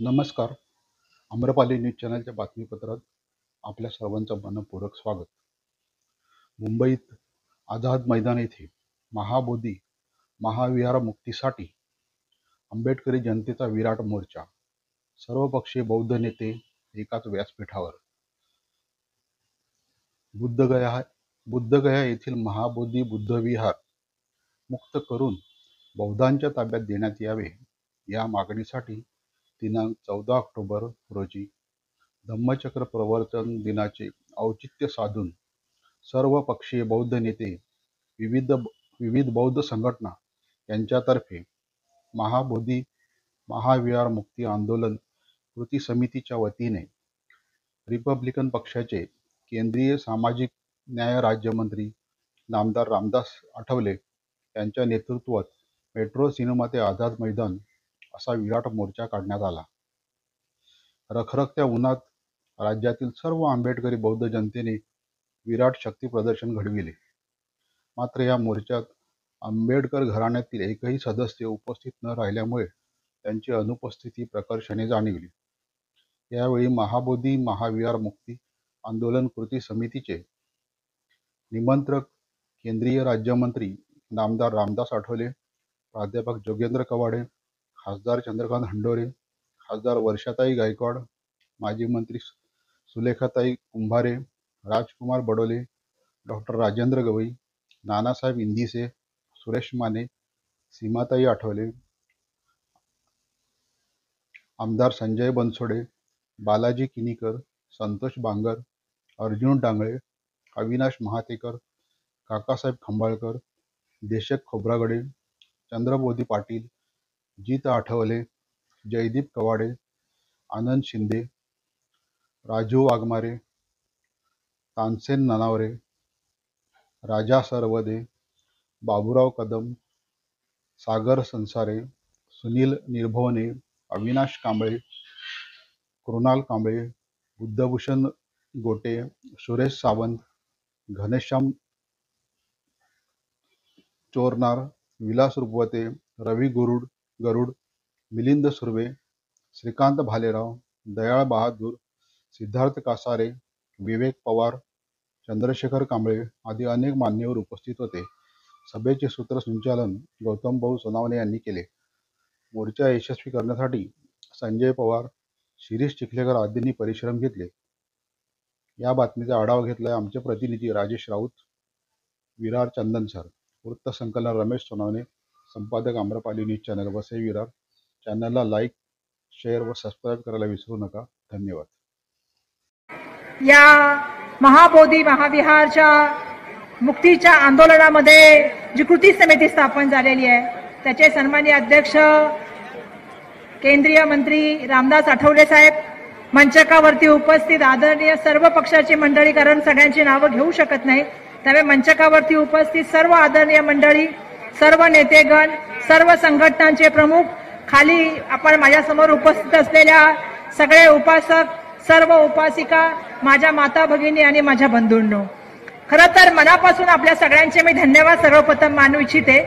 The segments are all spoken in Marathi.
नमस्कार. आम्रपाली न्यूज चॅनलच्या बातमीपत्रात आपल्या सर्वांचं मनपूर्वक स्वागत. मुंबईत आझाद मैदान येथे महाबोधी महाविहार मुक्तीसाठी आंबेडकरी जनतेचा विराट मोर्चा. सर्वपक्षीय बौद्ध नेते एकाच व्यासपीठावर. बुद्धगया येथील महाबोधी बुद्धविहार मुक्त करून बौद्धांच्या ताब्यात देण्यात यावे या मागणीसाठी दिनांक 14 ऑक्टोबर रोजी धम्मचक्र प्रवर्तन दिनाचे औचित्य साधून सर्व पक्षीय बौद्ध नेते, विविध बौद्ध संघटना यांच्यातर्फे महाबोधी महाविहार मुक्ती आंदोलन कृती समितीच्या वतीने रिपब्लिकन पक्षाचे केंद्रीय सामाजिक न्याय राज्यमंत्री नामदार रामदास आठवले यांच्या नेतृत्वात मेट्रो सिनेमा ते आझाद मैदान असा विराट मोर्चा काढण्यात आला. रखरखत्या उन्हात राज्यातील सर्व आंबेडकरी बौद्ध जनतेने विराट शक्ती प्रदर्शन घडविले. मात्र या मोर्चात आंबेडकर घराण्यातील एकही सदस्य उपस्थित न राहिल्यामुळे त्यांची अनुपस्थिती प्रकर्षाने जाणवली. यावेळी महाबोधी महाविहार मुक्ती आंदोलन कृती समितीचे निमंत्रक केंद्रीय राज्यमंत्री नामदार रामदास आठवले, प्राध्यापक जोगेंद्र कवाडे, खासदार चंद्रकांत हंडोरे, खासदार वर्षाताई गायकवाड, माजी मंत्री सुलेखाताई कुंभारे, राजकुमार बडोले, डॉक्टर राजेंद्र गवई, नानासाहेब इंदिसे, सुरेश माने, सीमाताई आठवले, आमदार संजय बनसोडे, बालाजी किनीकर, संतोष बांगर, अर्जुन डांगळे, अविनाश महातेकर, काकासाहेब खंबाळकर, देशक खोब्रागडे, चंद्रबोधी पाटील, जीत आठवले, जयदीप कवाडे, आनंद शिंदे, राजू वाघमारे, तानसेन ननावरे, राजा सरवदे, बाबूराव कदम, सागर संसारे, सुनील निर्भवने, अविनाश कांबळे, कृणाल कांबळे, बुद्धभूषण गोटे, सुरेश सावंत, घनश्याम चोरनार, विलास रुपवते, रवी गरुड, मिलिंद सुर्वे, श्रीकांत भालेराव, दयाळ बहादूर, सिद्धार्थ कासारे, विवेक पवार, चंद्रशेखर कांबळे आदी अनेक मान्यवर उपस्थित होते. सभेचे सूत्रसंचालन गौतम भाऊ सोनावणे यांनी केले. मोर्चा यशस्वी करण्यासाठी संजय पवार, शिरीष चिखलेकर आदींनी परिश्रम घेतले. या बातमीचा आढावा घेतलाय आमचे प्रतिनिधी राजेश राऊत. विरार चंदन सर. वृत्तसंकलन रमेश सोनावणे. संपादक आम्रपाली न्यूज चॅनल वसई विरार. चॅनलला लाईक, शेअर व सबस्क्राईब करायला विसरू नका. धन्यवाद. या महाबोधी महाविहारच्या मुक्तीच्या आंदोलनामध्ये जी कृती समिती स्थापन झालेली आहे त्याचे सन्माननीय अध्यक्ष केंद्रीय मंत्री रामदास आठवले साहेब, मंचकावरती उपस्थित आदरणीय सर्व पक्षाची मंडळी, कारण सगळ्यांची नावं घेऊ शकत नाही त्यामुळे मंचकावरती उपस्थित सर्व आदरणीय मंडळी, सर्व नेतेगण, सर्व संघटनांचे प्रमुख, खाली आपण माझ्यासमोर उपस्थित असलेल्या सगळे उपासक, सर्व उपासिका, माझ्या माता भगिनी आणि माझ्या बंधूंनो, खरं तर मनापासून आपल्या सगळ्यांचे मी धन्यवाद सर्वप्रथम मानू इच्छिते.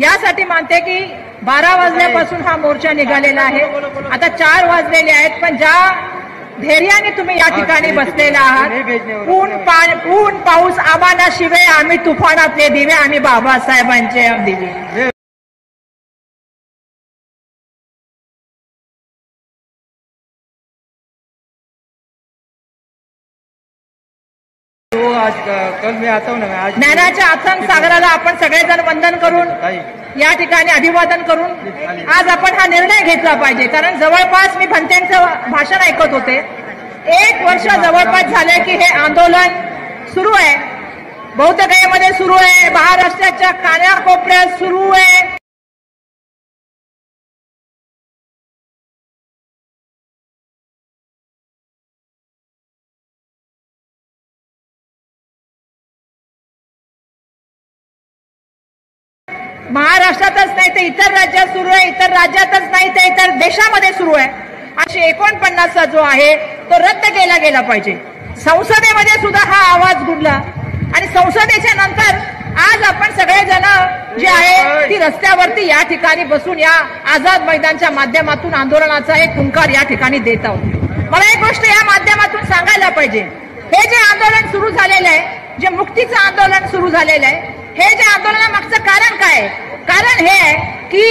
यासाठी मानते की 12 वाजल्यापासून हा मोर्चा निघालेला आहे. आता 4 वाजलेले आहेत, पण ज्या धैर्याने तुम्ही या ठिकाणी बसलेला आहात, ऊन पाऊस आम्हाला शिवे, आम्ही तुफानातले दिवे, आम्ही बाबासाहेबांचे दिवे. आज कल मैं आता हूँ ना, आज ज्ञानाच्या अथांग सागराला आपण सगळेजण वंदन करून या ठिकाणी अभिवादन करून आज आपण हा निर्णय घेतला पाहिजे. कारण जवळपास मी भंत्यांचं भाषण ऐकत होते. 1 वर्ष जवळपास झाले की हे आंदोलन सुरू आहे. बौद्धगयेमध्ये सुरू आहे, महाराष्ट्राच्या कानाकोपऱ्यात सुरू आहे. महाराष्ट्रातच नाही तर इतर राज्यात सुरू आहे, इतर राज्यातच नाही तर इतर देशामध्ये सुरू आहे. 849 जो आहे तो रद्द केला गेला पाहिजे. संसदेमध्ये सुद्धा हा आवाज गुंजला आणि संसदेच्या नंतर आज आपण सगळेजण जी आहे ती रस्त्यावरती या ठिकाणी बसून या आझाद मैदानच्या माध्यमातून आंदोलनाचा एक हुंकार या ठिकाणी देत आहोत। मला एक गोष्ट या माध्यमातून सांगायला पाहिजे, हे जे आंदोलन सुरू झालेलं आहे, जे मुक्तीचं आंदोलन सुरू झालेलं आहे, हे जे आंदोलनामागचं कारण काय आहे? कारण हे आहे की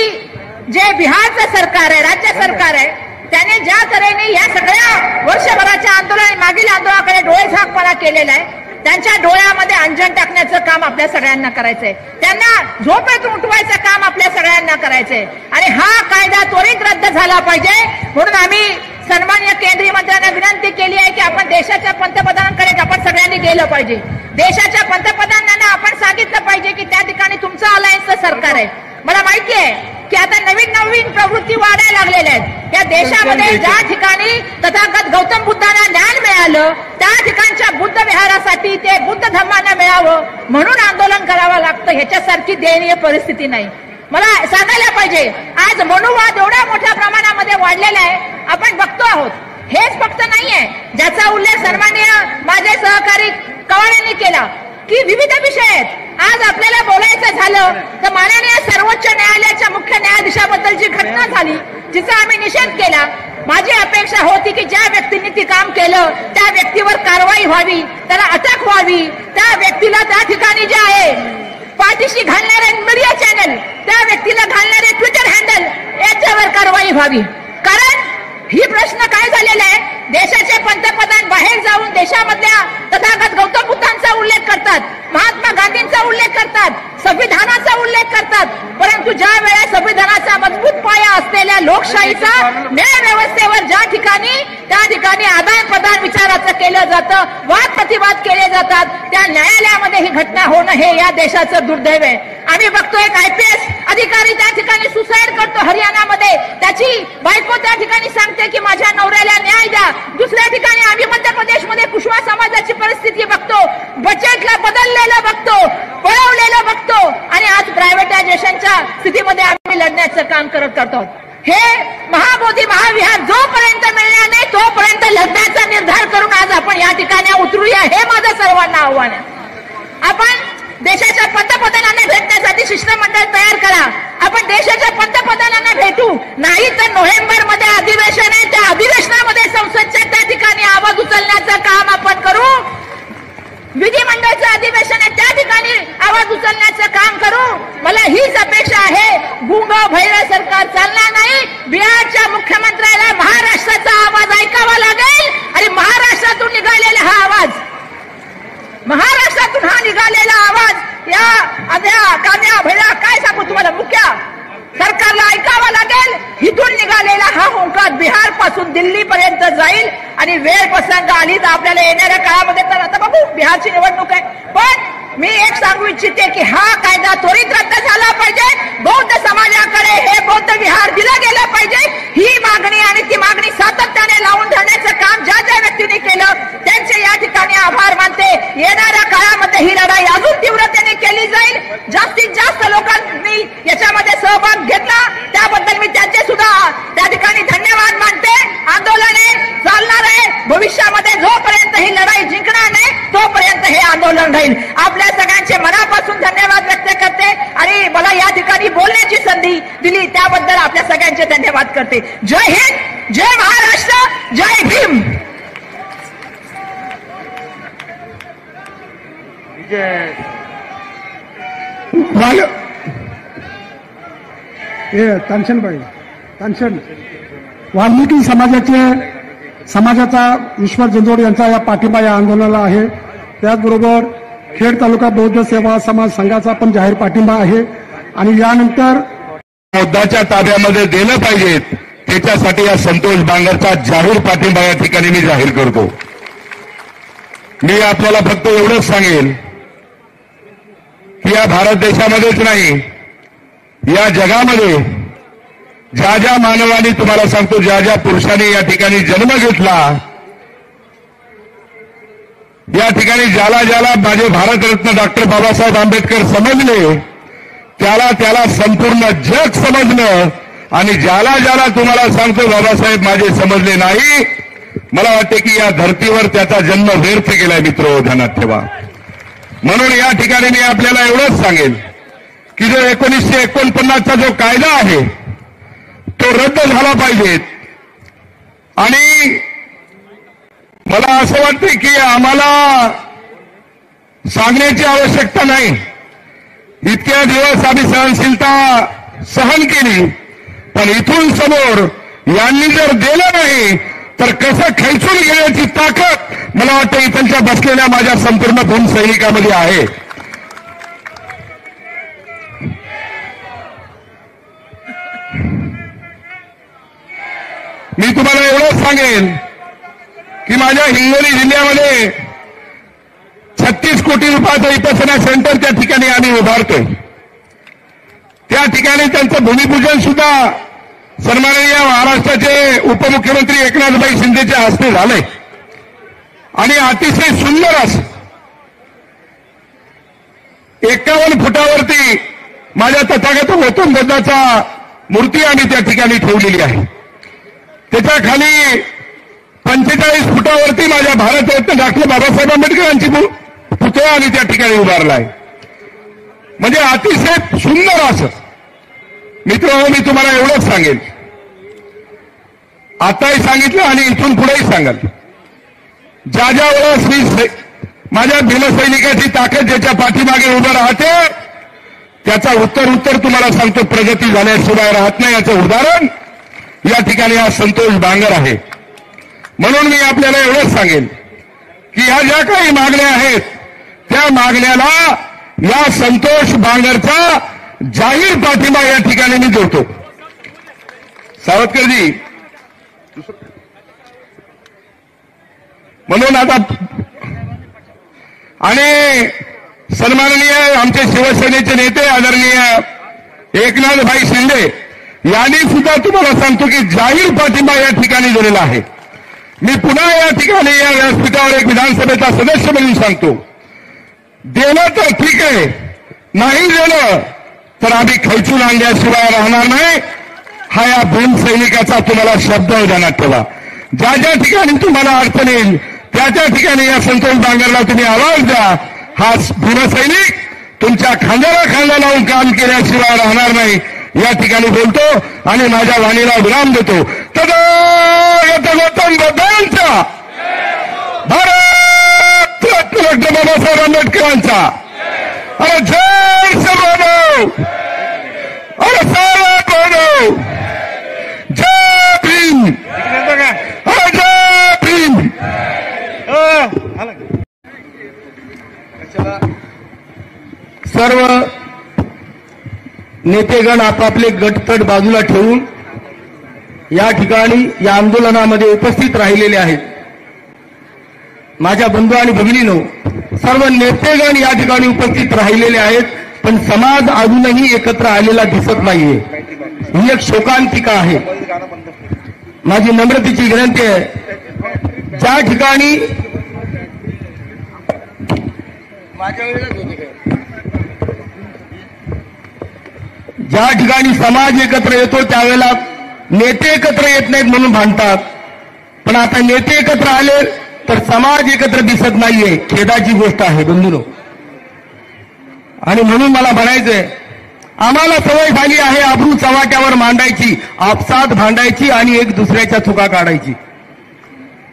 जे बिहारचं सरकार आहे, राज्य सरकार आहे, त्याने ज्या तऱ्हेने या सगळ्या वर्षभराच्या आंदोलन मागील आंदोलनाकडे डोळेझाकपणा केलेला आहे, त्यांच्या डोळ्यामध्ये अंजन टाकण्याचं काम आपल्या सगळ्यांना करायचंय, त्यांना झोपेतून उठवायचं काम आपल्या सगळ्यांना करायचंय आणि हा कायदा त्वरित रद्द झाला पाहिजे। म्हणून आम्ही सन्माननीय केंद्रीय मंत्र्यांना विनंती केली आहे की आपण देशाच्या पंतप्रधानांकडे आपण सगळ्यांनी गेलं पाहिजे, देशाच्या पंतप्रधानांना आपण सांगितलं पाहिजे की त्या ठिकाणी तुमचं अलायन्सचं सरकार आहे। मला माहिती आहे की आता नवीन प्रवृत्ती वाढायला लागलेल्या आहेत या देशामध्ये। ज्या ठिकाणी तथागत गौतम बुद्धांना ज्ञान मिळालं त्या ठिकाणच्या बुद्ध विहारासाठी ते बुद्ध धर्मांना मिळावं म्हणून आंदोलन करावं लागतं, ह्याच्यासारखी दयनीय परिस्थिती नाही। मला सांगायला पाहिजे, आज मनुवाद एवढ्या मोठ्या प्रमाणामध्ये वाढलेला आहे, आपण बघतो आहोत। हेच फक्त नाहीये ज्याचा उल्लेख सन्माननीय माझे सहकारी कवाड यांनी केला की विविध विषय आहेत। आज आपल्याला बोलायचं झालं तर माननीय सर्वोच्च न्यायालयाच्या मुख्य न्यायाधीशाबद्दलची घटना झाली, जिचा आम्ही निषेध केला। माझी अपेक्षा होती की ज्या व्यक्तींनी ती काम केलं त्या व्यक्तीवर कारवाई व्हावी, त्याला अटक व्हावी, त्या व्यक्तीला त्या ठिकाणी जे आहे पाठीशी घालणारे मीडिया चॅनल, त्या व्यक्तीला घालणारे ट्विटर हँडल याच्यावर कारवाई व्हावी। कारण ही प्रश्न काय झालेला आहे, देशाचे पंतप्रधान बाहेर जाऊन देशामधल्या तथागत गौतम बुद्धांचा उल्लेख करतात, महात्मा गांधींचा उल्लेख करतात, संविधानाचा उल्लेख करतात, परंतु ज्या वेळेस संविधानाचा मजबूत पाया असलेल्या लोकशाहीचा न्याय व्यवस्थेवर ज्या ठिकाणी त्या ठिकाणी आदान प्रदान विचाराचं केलं जातं, वाद प्रतिवाद केले जातात, त्या न्यायालयामध्ये ही घटना होणं हे या देशाचं दुर्दैव आहे। आम्ही बघतो एक IPS अधिकारी त्या ठिकाणी सुसाईड करतो हरियाणामध्ये, त्याची बायको त्या ठिकाणी सांगते की माझ्या नवऱ्याला न्याय द्या। दुसऱ्या ठिकाणी आम्ही मध्य प्रदेशमध्ये कुशवा समाजाची परिस्थिती बघतो, बजेटला बदललेलं बघतो, पळवलेलं बघतो आणि आज प्रायव्हेटायझेशनच्या स्थितीमध्ये आम्ही लढण्याचं काम करतो। हे महाबोधी महाविहार जोपर्यंत मिळणार नाही तोपर्यंत लढण्याचा निर्धार करून आज आपण या ठिकाणी उतरूया, हे माझं सर्वांना आव्हान आहे। आपण देशाच्या पंतप्रधानांना भेटण्यासाठी शिष्टमंडळ तयार करा, आपण देशाच्या पंतप्रधानांना भेटू, नाही तर नोव्हेंबर मध्ये अधिवेशन आहे, त्या अधिवेशनामध्ये संसदच्या त्या ठिकाणी आवाज उचलण्याचं काम आपण करू। विधिमंडळाचं अधिवेशन आहे त्या ठिकाणी आवाज उचलण्याचं काम करू। मला हीच अपेक्षा आहे, गुंग भैर सरकार चालणार नाही। बिहारच्या मुख्यमंत्र्याला महाराष्ट्राचा आवाज ऐकावा लागेल आणि महाराष्ट्रातून निघालेला हा आवाज, महाराष्ट्रातून हा निघालेला आवाज या आद्या काम्या भैया काय सांगू तुम्हाला, मुख्य सरकारला ऐकावा लागेल। इथून निघालेला हा हुंकार बिहार पासून दिल्ली पर्यंत जाईल आणि वेळ प्रसंग आली तर आपल्याला येणाऱ्या काळामध्ये तर आता बघू बिहारची निवडणूक आहे, पण मी एक सांगू इच्छिते की हा कायदा त्वरित रद्द झाला पाहिजे। बौद्ध समाजाकडे हे बौद्ध विहार दिलं गेलं पाहिजे, ही मागणी आणि ती मागणी सातत्याने लावून धरण्याचं काम ज्या ज्या व्यक्तीने केलं त्यांचे या ठिकाणी आभार मानते। येणाऱ्या काळामध्ये ही लढाई अजून तीव्रतेने केली जाईल, जास्तीत जास्त लोकांनी याच्यामध्ये सहभाग घेतला त्याबद्दल मी त्यांचे सुद्धा त्या ठिकाणी धन्यवाद मानते। आंदोलन चालणार आहे, भविष्यामध्ये जोपर्यंत ही लढाई जिंकणार नाही तोपर्यंत हे आंदोलन राहील। आपल्या सगळ्यांचे मनापासून धन्यवाद व्यक्त करते आणि मला या ठिकाणी बोलण्याची संधी दिली त्याबद्दल आपल्या सगळ्यांचे धन्यवाद करते। जय हिंद, जय महाराष्ट्र, जय भीम। वाल्मिकी समाजाचा ईश्वर जंजोड यांचा या पाठिंबा या आंदोलनाला आहे। त्याचबरोबर खेड तालुका बौद्ध सेवा समाज संघाचा पण जाहीर पाठिंबा आहे आणि यानंतर मुद्दाच्या ताब्यामध्ये दिलं पाहिजेत त्याच्यासाठी या संतोष बांगरचा जाहीर पाठिंबा या ठिकाणी मी जाहीर करतो। मी आपल्याला फक्त एवढंच सांगेन की या भारत देशामध्येच नाही या जगामध्ये ज्या ज्या मानवाने तुम्हाला सांगतो ज्या ज्या पुरुषांनी या ठिकाणी जन्म घेतला, या ठिकाणी ज्याला ज्याला माझे भारतरत्न डॉक्टर बाबासाहेब आंबेडकर समजले त्याला त्याला संपूर्ण जग समजलं आणि ज्याला ज्याला तुम्हाला सांगतो बाबासाहेब माझे समजले नाही, मला वाटते की या धर्तीवर त्याचा जन्म व्यर्थ गेलाय। मित्र ध्यानात ठेवा। म्हणून या ठिकाणी मी आपल्याला एवढंच सांगेन की जो 1949चा जो कायदा आहे तो रद्द झाला पाहिजे. आणि मला असं वाटतं की आम्हाला सांगण्याची आवश्यकता नाही. इतक्या दिवस आम्ही सहनशीलता सहन केली, पण इथून समोर यांनी जर दिलं नाही तर कसं खेचून घेण्याची ताकद मला वाटतं इथलच्या बसलेल्या माझ्या संपूर्ण भूम सैनिकामध्ये आहे. मी तुम्हाला एवढंच सांगेन की माझ्या हिंगोली जिल्ह्यामध्ये 36 कोटी रुपयाचं विपसना सेंटर त्या ठिकाणी आम्ही उभारतोय. त्या ठिकाणी त्यांचं भूमिपूजन सुद्धा सन्माननीय महाराष्ट्राचे उपमुख्यमंत्री एकनाथभाई शिंदेच्या हस्ते झालंय. आणि अतिशय सुंदर असं 51 फुटावरती माझ्या तथागत गौतम बुद्धाचा मूर्ती आम्ही त्या ठिकाणी ठेवलेली आहे. त्याच्या खाली 45 फुटावरती माझ्या भारतरत्न डॉक्टर बाबासाहेब आंबेडकरांची पुतळा आम्ही त्या ठिकाणी उभारला आहे. म्हणजे अतिशय सुंदर असं. मित्रांनो, मी तुम्हाला एवढंच सांगेन, आताही सांगितलं आणि इथून पुढेही सांगाल, ज्या ज्या वेळेस माझ्या भीमसैनिकाची ताकद ज्याच्या पाठीमागे उभं राहते त्याचा उत्तर तुम्हाला सांगतो, प्रगती झाल्याशिवाय राहत नाही. याचं उदाहरण या ठिकाणी हा संतोष बांगर आहे. म्हणून मी आपल्याला एवढंच सांगेन की ह्या ज्या काही मागण्या आहेत त्या मागण्याला या संतोष बांगरचा जाहीर पाठिंबा या ठिकाणी मी देतो. सावतकरजी, म्हणून आता आणि सन्माननीय आमचे शिवसेनेचे नेते आदरणीय एकनाथभाई शिंदे यांनी सुद्धा तुम्हाला सांगतो की जाहीर पाठिंबा या ठिकाणी दिलेला आहे. मी पुन्हा या ठिकाणी या व्यासपीठावर एक विधानसभेचा सदस्य म्हणून सांगतो, देणं तर ठीक आहे, नाही देणं तर आम्ही खैचून आणल्याशिवाय राहणार नाही. हा या भीम सैनिकाचा तुम्हाला शब्द ध्यानात ठेवा. ज्या ज्या ठिकाणी तुम्हाला अडचण येईल त्या त्या ठिकाणी या संतोष बांगरला तुम्ही आवाज द्या. हा भीमसैनिक तुमच्या खांद्याला खांदा लावून काम केल्याशिवाय राहणार नाही. या ठिकाणी बोलतो आणि माझ्या वाणीला विराम देतो. तथागत गौतम बुद्धांचा, भारत रत्न डॉक्टर बाबासाहेब आंबेडकरांचा अरे जय बोलो, अरे सारा बोलो, जय भीम, अरे जय भीम. सर्व नेतेगण आपापले गटतट बाजूला ठेवून या ठिकाणी या आंदोलनामध्ये उपस्थित राहिलेले आहेत. माझ्या बंधू आणि भगिनींनो, सर्व नेतेगण या ठिकाणी उपस्थित राहिलेले आहेत, पण समाज अजूनही एकत्र आलेला दिसत नाहीये. ही एक शोकांतिका आहे. माझी नम्रतेची विनंती आहे, ज्या ठिकाणी ज्या ठिकाणी समाज एकत्र येतो त्यावेळेला नेते एकत्र येत नाहीत म्हणून भांडतात, पण आता नेते एकत्र आले तर समाज एकत्र दिसत नाहीये. खेदाची गोष्ट आहे बंधूंनो. आणि म्हणून मला म्हणायचंय, आम्हाला सवय झाली आहे आब्रू चव्हाट्यावर मांडायची, आपसात भांडायची आणि एक दुसऱ्याच्या चुका काढायची.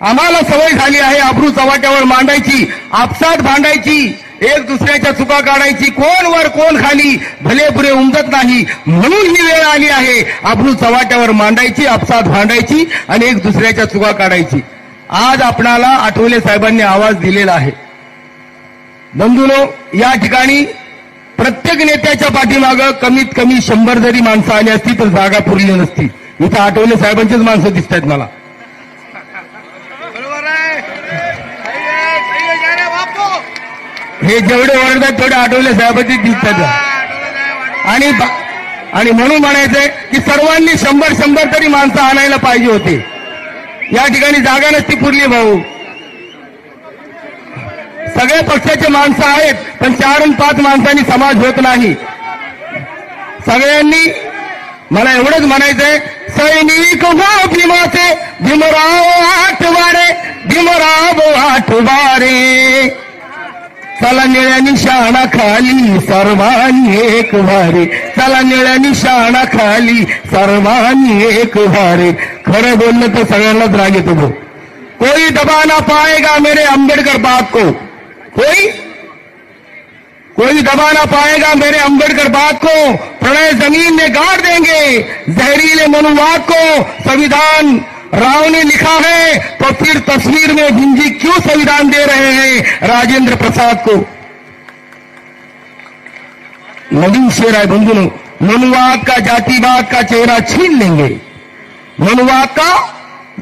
आम्हाला सवय झाली आहे आब्रू चव्हाट्यावर मांडायची, आपसात भांडायची, एक दुसऱ्याच्या चुका काढायची. कोण वर कोण खाली भले पुरे उमजत नाही. म्हणून ही वेळ आली आहे आब्रू चव्हाट्यावर मांडायची, आपसात भांडायची आणि एक दुसऱ्याच्या चुका काढायची. आज आपणाला आठवले साहेबांनी आवाज दिलेला आहे. बंधूंनो, या ठिकाणी प्रत्येक नेत्याच्या पाठीमागं कमीत कमी 100 जरी माणसं आली असती तर जागा पुरली नसती. इथं आठवले साहेबांचीच माणसं दिसत आहेत मला. हे जेवढे ओरडतात तेवढे आठवले साहेबांचे दिसतात. आणि म्हणून म्हणायचंय की सर्वांनी 100 तरी माणसं आणायला पाहिजे होते. या ठिकाणी जागा नसती पुरली भाऊ. सगळ्या पक्षाचे माणसं आहेत, पण 4 आणि 5 माणसांनी समाज होत नाही. सगळ्यांनी मला एवढंच म्हणायचंय, सैनिक हो भीमाचे, भीमराव आठवारे, भीमराव आठवारे. चला निळ्या निशाणा खाली सर्वांनी एक भारे, चला निळ्या निशाणा खाली सर्वांनी एक भारे. खरं बोललं तर सगळ्यांनाच राग येतो भाऊ. कोई दबा ना पाएगा मेरे अंबेडकर बाप को, कोई दबा ना पाएगा मेरे अंबेडकर बात को. प्रणय जमीन में गाड़ देंगे जहरीले मनुवाद को. संविधान राव ने लिखा है तो फिर तस्वीर में भिंजी क्यों संविधान दे रहे हैं राजेंद्र प्रसाद को. नवीन शेर है बंधुओं, मनुवाद का जातिवाद का चेहरा छीन लेंगे, मनुवाद का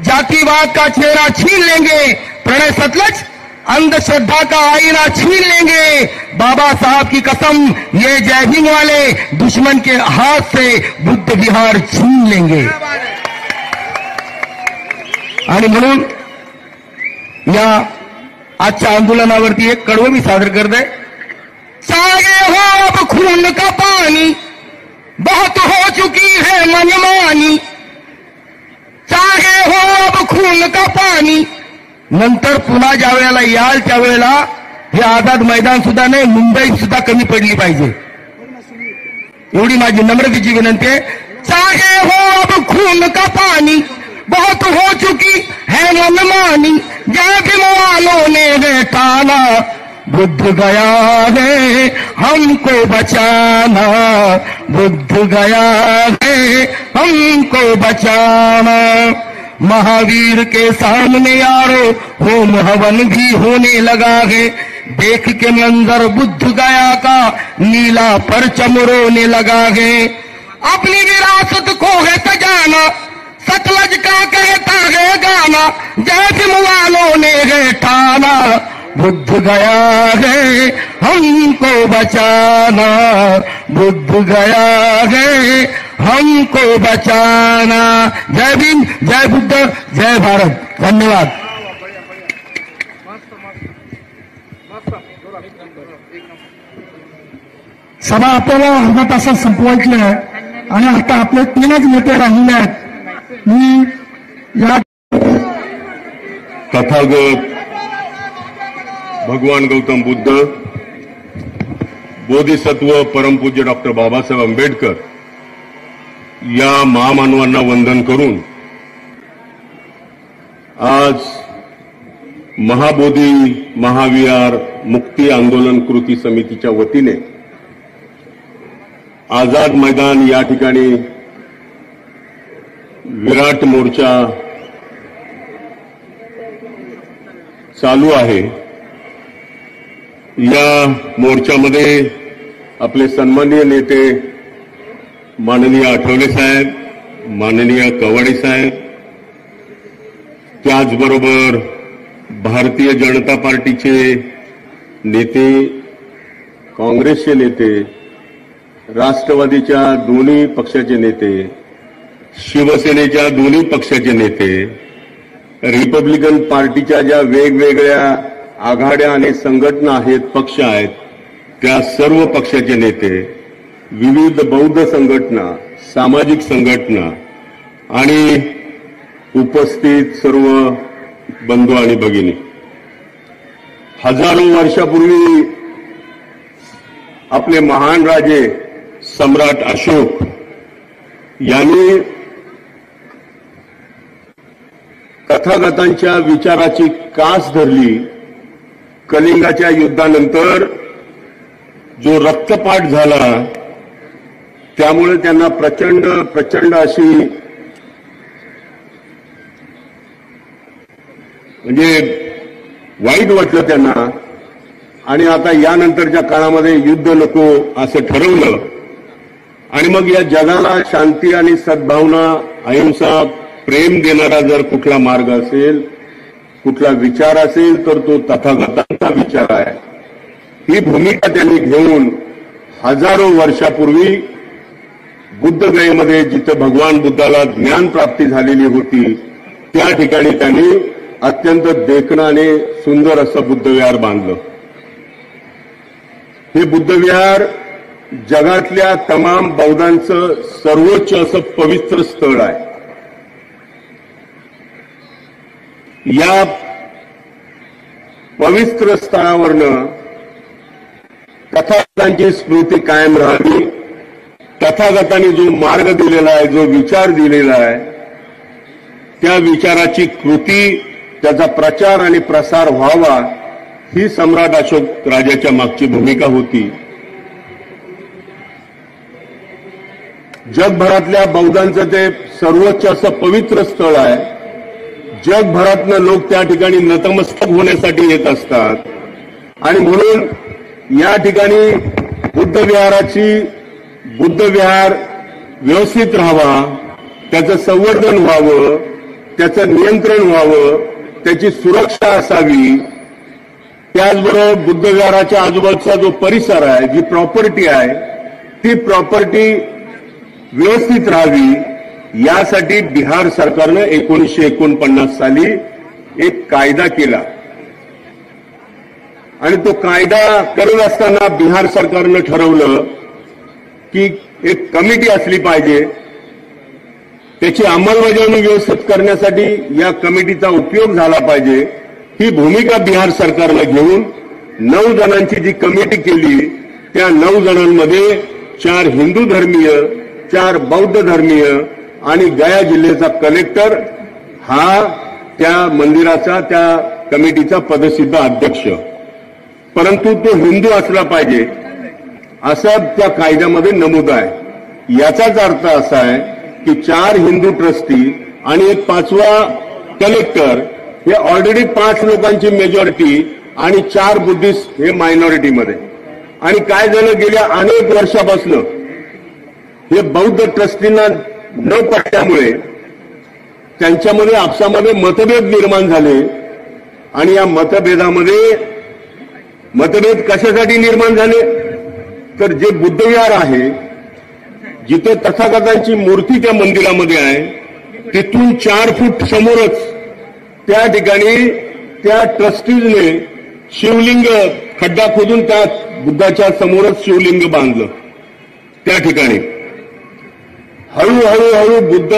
जातिवाद का चेहरा छीन लेंगे. प्रणय सतलज अंधश्रद्धा का आईना छीन लेंगे. बाबा साहब की कसम, ये जय भीम वाले दुश्मन के हाथ से बुद्ध विहार छीन लेंगे. आणि म्हणून या आजच्या आंदोलनावरती एक कडवं मी सादर करत आहे. चाहे हो अब खून का पानी, बहुत हो चुकी है मनमानी. चाहे हो अब खून का पानी. नंतर पुन्हा ज्या वेळेला याल त्यावेळेला हे आझाद मैदान सुद्धा नाही, मुंबई सुद्धा कमी पडली पाहिजे, एवढी माझी नम्रतेची विनंती आहे. चाहे हो अब खून का पानी, बहुत हो चुकी है मनमानी. जय भीम वालों ने टाला, बुद्ध गया है हमको बचाना, बुद्ध गया है हमको बचाना. महावीर के सामने यारो होम हवन भी होने लगा है. देख के मंजर बुद्ध गया का नीला परचम रोने लगा है. अपनी विरासत को है सजाना, सतलज का कहता है गाना. जय भीम वालों ने है ठाना, बुद्ध गया है हमको बचाना, बुद्ध गया है हमको बचाना. जय भीम, जय बुद्ध, जय भारत. धन्यवाद. सभा आपल्याला अर्धा तासात संपवायची आहे आणि आता आपले 3च नेते राहिले आहेत. मी या तथागत भगवान गौतम बुद्ध, बोधिसत्व परमपूज्य डॉक्टर बाबासाहेब आंबेडकर या महामानवांना वंदन करून आज महाबोधी महाविहार मुक्ती आंदोलन कृती समितीच्या वतीने आझाद मैदान या ठिकाणी विराट मोर्चा चालू आहे. या मोर्चामध्ये आपले सन्माननीय नेते माननीय आठवले साहेब, माननीय कवाडे साहेब, त्याचबरोबर भारतीय जनता पार्टीचे नेते, काँग्रेसचे नेते, राष्ट्रवादीच्या दोन्ही पक्षाचे नेते, शिवसेनेच्या दोन्ही पक्षाचे नेते, रिपब्लिकन पार्टीच्या ज्या वेगवेगळ्या आघाड्या आणि संघटना आहेत, पक्ष आहेत, त्या सर्व पक्षाचे नेते, विविध बौद्ध संघटना, सामाजिक संघटना आणि उपस्थित सर्व बंधू आणि भगिनी. हजारो वर्षापूर्वी आपले महान राजे सम्राट अशोक यांनी तथागतांच्या विचाराची कास धरली. कलिंगाच्या युद्धानंतर जो रक्तपात झाला त्यामुळे त्यांना प्रचंड अशी म्हणजे वाईट वाटलं त्यांना. आणि आता यानंतरच्या काळामध्ये युद्ध नको असं ठरवलं आणि मग या जगाला शांती आणि सद्भावना, अहिंसा, प्रेम देणारा जर कुठला मार्ग असेल, कुठला विचार असेल तर तो तथागतांचा विचार आहे. ही भूमिका त्यांनी घेऊन हजारो वर्षापूर्वी बुद्धगयेमध्ये जिथं भगवान बुद्धाला ज्ञान प्राप्ती झालेली होती त्या ठिकाणी त्यांनी अत्यंत देखणं आणि सुंदर असं बुद्धविहार बांधलं. हे बुद्धविहार जगातल्या तमाम बौद्धांचं सर्वोच्च असं पवित्र स्थळ आहे. या पवित्र स्थळावरनं तथागतांची स्मृती कायम राहावी, तथागतांनी जो मार्ग दिलेला आहे, जो विचार दिलेला आहे, त्या विचाराची कृती, त्याचा प्रचार आणि प्रसार व्हावा, ही सम्राट अशोक राजाच्या मागची भूमिका होती. जगभरातल्या बौद्धांचं ते सर्वोच्च असं पवित्र स्थळ आहे. जगभरातनं लोक त्या ठिकाणी नतमस्तक होण्यासाठी येत असतात आणि म्हणून या ठिकाणी बुद्ध विहार व्यवस्थित राहावा, त्याचं संवर्धन व्हावं, त्याचं नियंत्रण व्हावं, त्याची सुरक्षा असावी. त्याचबरोबर बुद्ध विहाराच्या आजूबाजूचा जो परिसर आहे, जी प्रॉपर्टी आहे, ती प्रॉपर्टी व्यवस्थित राहावी, यासाठी बिहार सरकारनं 1949 साली एक कायदा केला आणि तो कायदा करत असताना बिहार सरकारनं ठरवलं की एक कमिटी असली पाहिजे. त्याची अंमलबजावणी व्यवस्थित करण्यासाठी या कमिटीचा उपयोग झाला पाहिजे. ही भूमिका बिहार सरकारनं घेऊन 9 जणांची जी कमिटी केली, त्या 9 जणांमध्ये 4 हिंदू धर्मीय, 4 बौद्ध धर्मीय आणि गया जिल्ह्याचा कलेक्टर हा त्या मंदिराचा, त्या कमिटीचा पदसिद्ध अध्यक्ष. परंतु तो हिंदू असला पाहिजे असं त्या कायद्यामध्ये नमूद आहे. याचाच अर्थ असा आहे की 4 हिंदू ट्रस्टी आणि एक 5वा कलेक्टर, हे ऑलरेडी 5 लोकांची मेजॉरिटी आणि 4 बुद्धिस्ट हे मायनॉरिटीमध्ये. आणि काय झालं, गेल्या अनेक वर्षापासून हे बौद्ध ट्रस्टींना न पटल्यामुळे त्यांच्यामध्ये आपसामध्ये मतभेद निर्माण झाले. आणि या मतभेद कशासाठी निर्माण झाले, तर जे बुद्धविहार आहे, जिथे तथागतांची मूर्ती त्या मंदिरामध्ये आहे, तिथून 4 फूट समोरच त्या ठिकाणी त्या ट्रस्टीजने शिवलिंग खड्डा खोदून त्या बुद्धाच्या समोरच शिवलिंग बांधलं. त्या ठिकाणी हळूहळू बुद्ध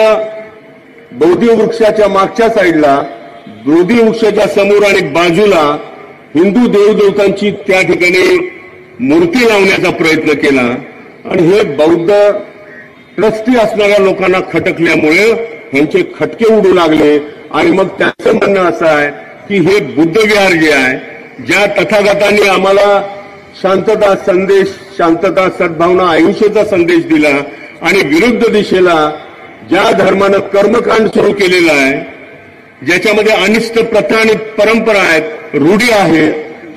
बोधी वृक्षाच्या मागच्या साईडला, बोधी वृक्षाच्या समोर आणि बाजूला हिंदू देवदेवतांची त्या ठिकाणी मूर्ती लावण्याचा प्रयत्न केला. आणि हे बौद्ध ट्रस्टी असणाऱ्या लोकांना खटकल्यामुळे ह्यांचे खटके उडू लागले. आणि मग त्यांचं म्हणणं असं आहे की हे बुद्ध विहार जे आहे, ज्या तथागतांनी आम्हाला शांतता संदेश, शांतता, सद्भावना, अहिंसेचा संदेश दिला आणि विरुद्ध दिशेला ज्या धर्मानं कर्मकांड सुरू केलेलं आहे, ज्याच्यामध्ये अनिष्ट प्रथा आणि परंपरा आहेत, रूढी आहे,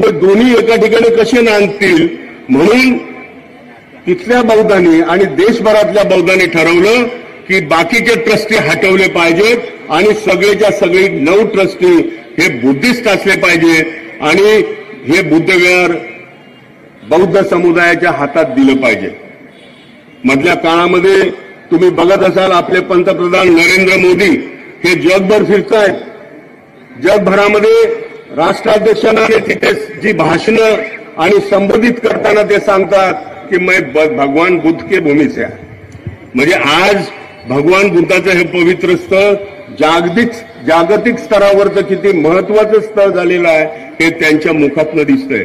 हे दोन्ही एका ठिकाणी कसे नांदतील, म्हणून तिथल्या बौद्धांनी आणि देशभरातल्या बौद्धांनी ठरवलं की बाकीचे ट्रस्टी हटवले पाहिजेत आणि सगळेच्या सगळे 9 ट्रस्टी हे बुद्धिस्ट असले पाहिजे आणि हे बुद्धविहार बौद्ध समुदायाच्या हातात दिलं पाहिजे. मधल्या काळामध्ये तुम्ही बघत असाल, आपले पंतप्रधान नरेंद्र मोदी हे जगभर फिरतायत. जगभरामध्ये राष्ट्राध्यक्षांना तिथे जी भाषणं आणि संबोधित करताना ते सांगतात की मैं भगवान बुद्ध के भूमी से आहे. म्हणजे आज भगवान बुद्धाचं हे पवित्र स्थळ जागतिक स्तरावरचं किती महत्वाचं स्थळ झालेलं आहे हे त्यांच्या मुखातनं दिसतंय.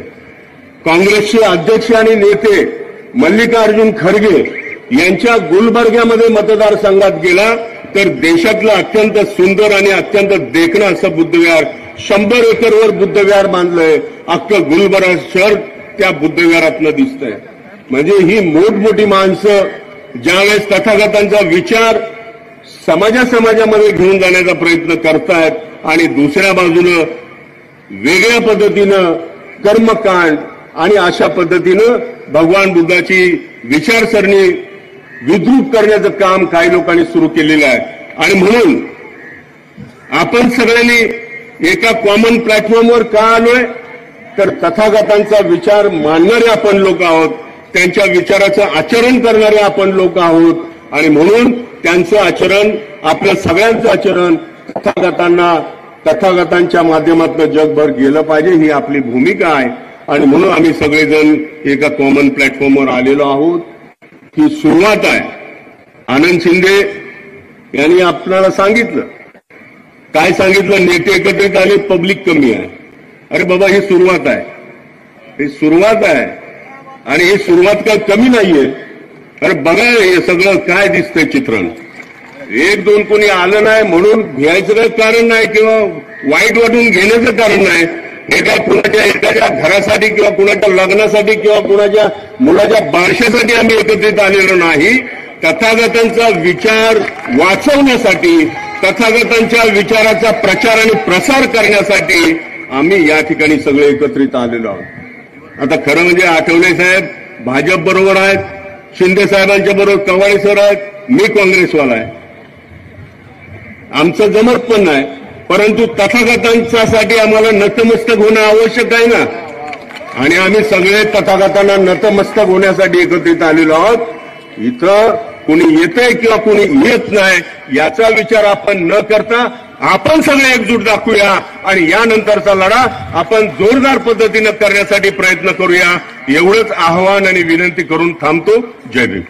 काँग्रेसचे अध्यक्ष आणि नेते मल्लिकार्जुन खरगे यांच्या गुलबर्ग्यामध्ये मतदारसंघात गेला तर देशातलं अत्यंत सुंदर आणि अत्यंत देखणं असं बुद्धविहार, 100 एकरवर बुद्धविहार बांधलंय. अख्खं गुलबर्गा शहर त्या बुद्धविहारातनं दिसतंय. म्हणजे ही मोठमोठी माणसं ज्यावेळेस तथागतांचा विचार समाजामध्ये घेऊन जाण्याचा प्रयत्न करतायत आणि दुसऱ्या बाजूनं वेगळ्या पद्धतीनं कर्मकांड आणि अशा पद्धतीनं भगवान बुद्धाची विचारसरणी विद्रूप करण्याचं काम काही लोकांनी सुरू केलेलं आहे. आणि म्हणून आपण सगळ्यांनी एका कॉमन प्लॅटफॉर्मवर का आलोय, तर तथागतांचा विचार मानणारे आपण लोक आहोत, त्यांच्या विचाराचं आचरण करणारे आपण लोक आहोत. आणि म्हणून त्यांचं आचरण, आपल्या सगळ्यांचं आचरण तथागतांच्या माध्यमातून जगभर गेलं पाहिजे, ही आपली भूमिका आहे. आणि म्हणून आम्ही सगळेजण एका कॉमन प्लॅटफॉर्मवर आलेलो आहोत. ही सुरुवात आहे. आनंद शिंदे यांनी आपल्याला सांगितलं, काय सांगितलं, नेते एकत्रित आले, पब्लिक कमी आहे. अरे बाबा, ही सुरुवात आहे, ही सुरुवात आहे. आणि ही सुरुवात काय कमी नाहीये. अरे बघा हे सगळं काय दिसतंय चित्रण. एक दोन कोणी आलं नाही म्हणून घ्यायचं काही कारण नाही किंवा वाईट वाटून घेण्याचं कारण नाही. हे काय कुणाच्या एखाद्या घरासाठी किंवा कुणाच्या लग्नासाठी किंवा कुणाच्या मुलाच्या बारशासाठी आम्ही एकत्रित आलेलो नाही. तथागतांचा विचार वाचवण्यासाठी, तथागतांच्या विचाराचा प्रचार आणि प्रसार करण्यासाठी आम्ही या ठिकाणी सगळे एकत्रित आलेलो आहोत. आता खरं म्हणजे आठवले साहेब भाजप बरोबर आहेत, शिंदे साहेबांच्या बरोबर कवाळे सर आहेत, मी काँग्रेसवाला आहे. आमचं जमत पण नाही, परंतु तथागतांच्यासाठी आम्हाला नतमस्तक होणं आवश्यक आहे ना. आणि आम्ही सगळे तथागतांना नतमस्तक होण्यासाठी एकत्रित आलेलो आहोत. इथं कोणी येतंय किंवा कोणी येत नाही याचा विचार आपण न करता आपण सगळे एकजूट दाखवूया आणि यानंतरचा लढा आपण जोरदार पद्धतीनं करण्यासाठी प्रयत्न करूया. एवढंच आवाहन आणि विनंती करून थांबतो. जय भीम.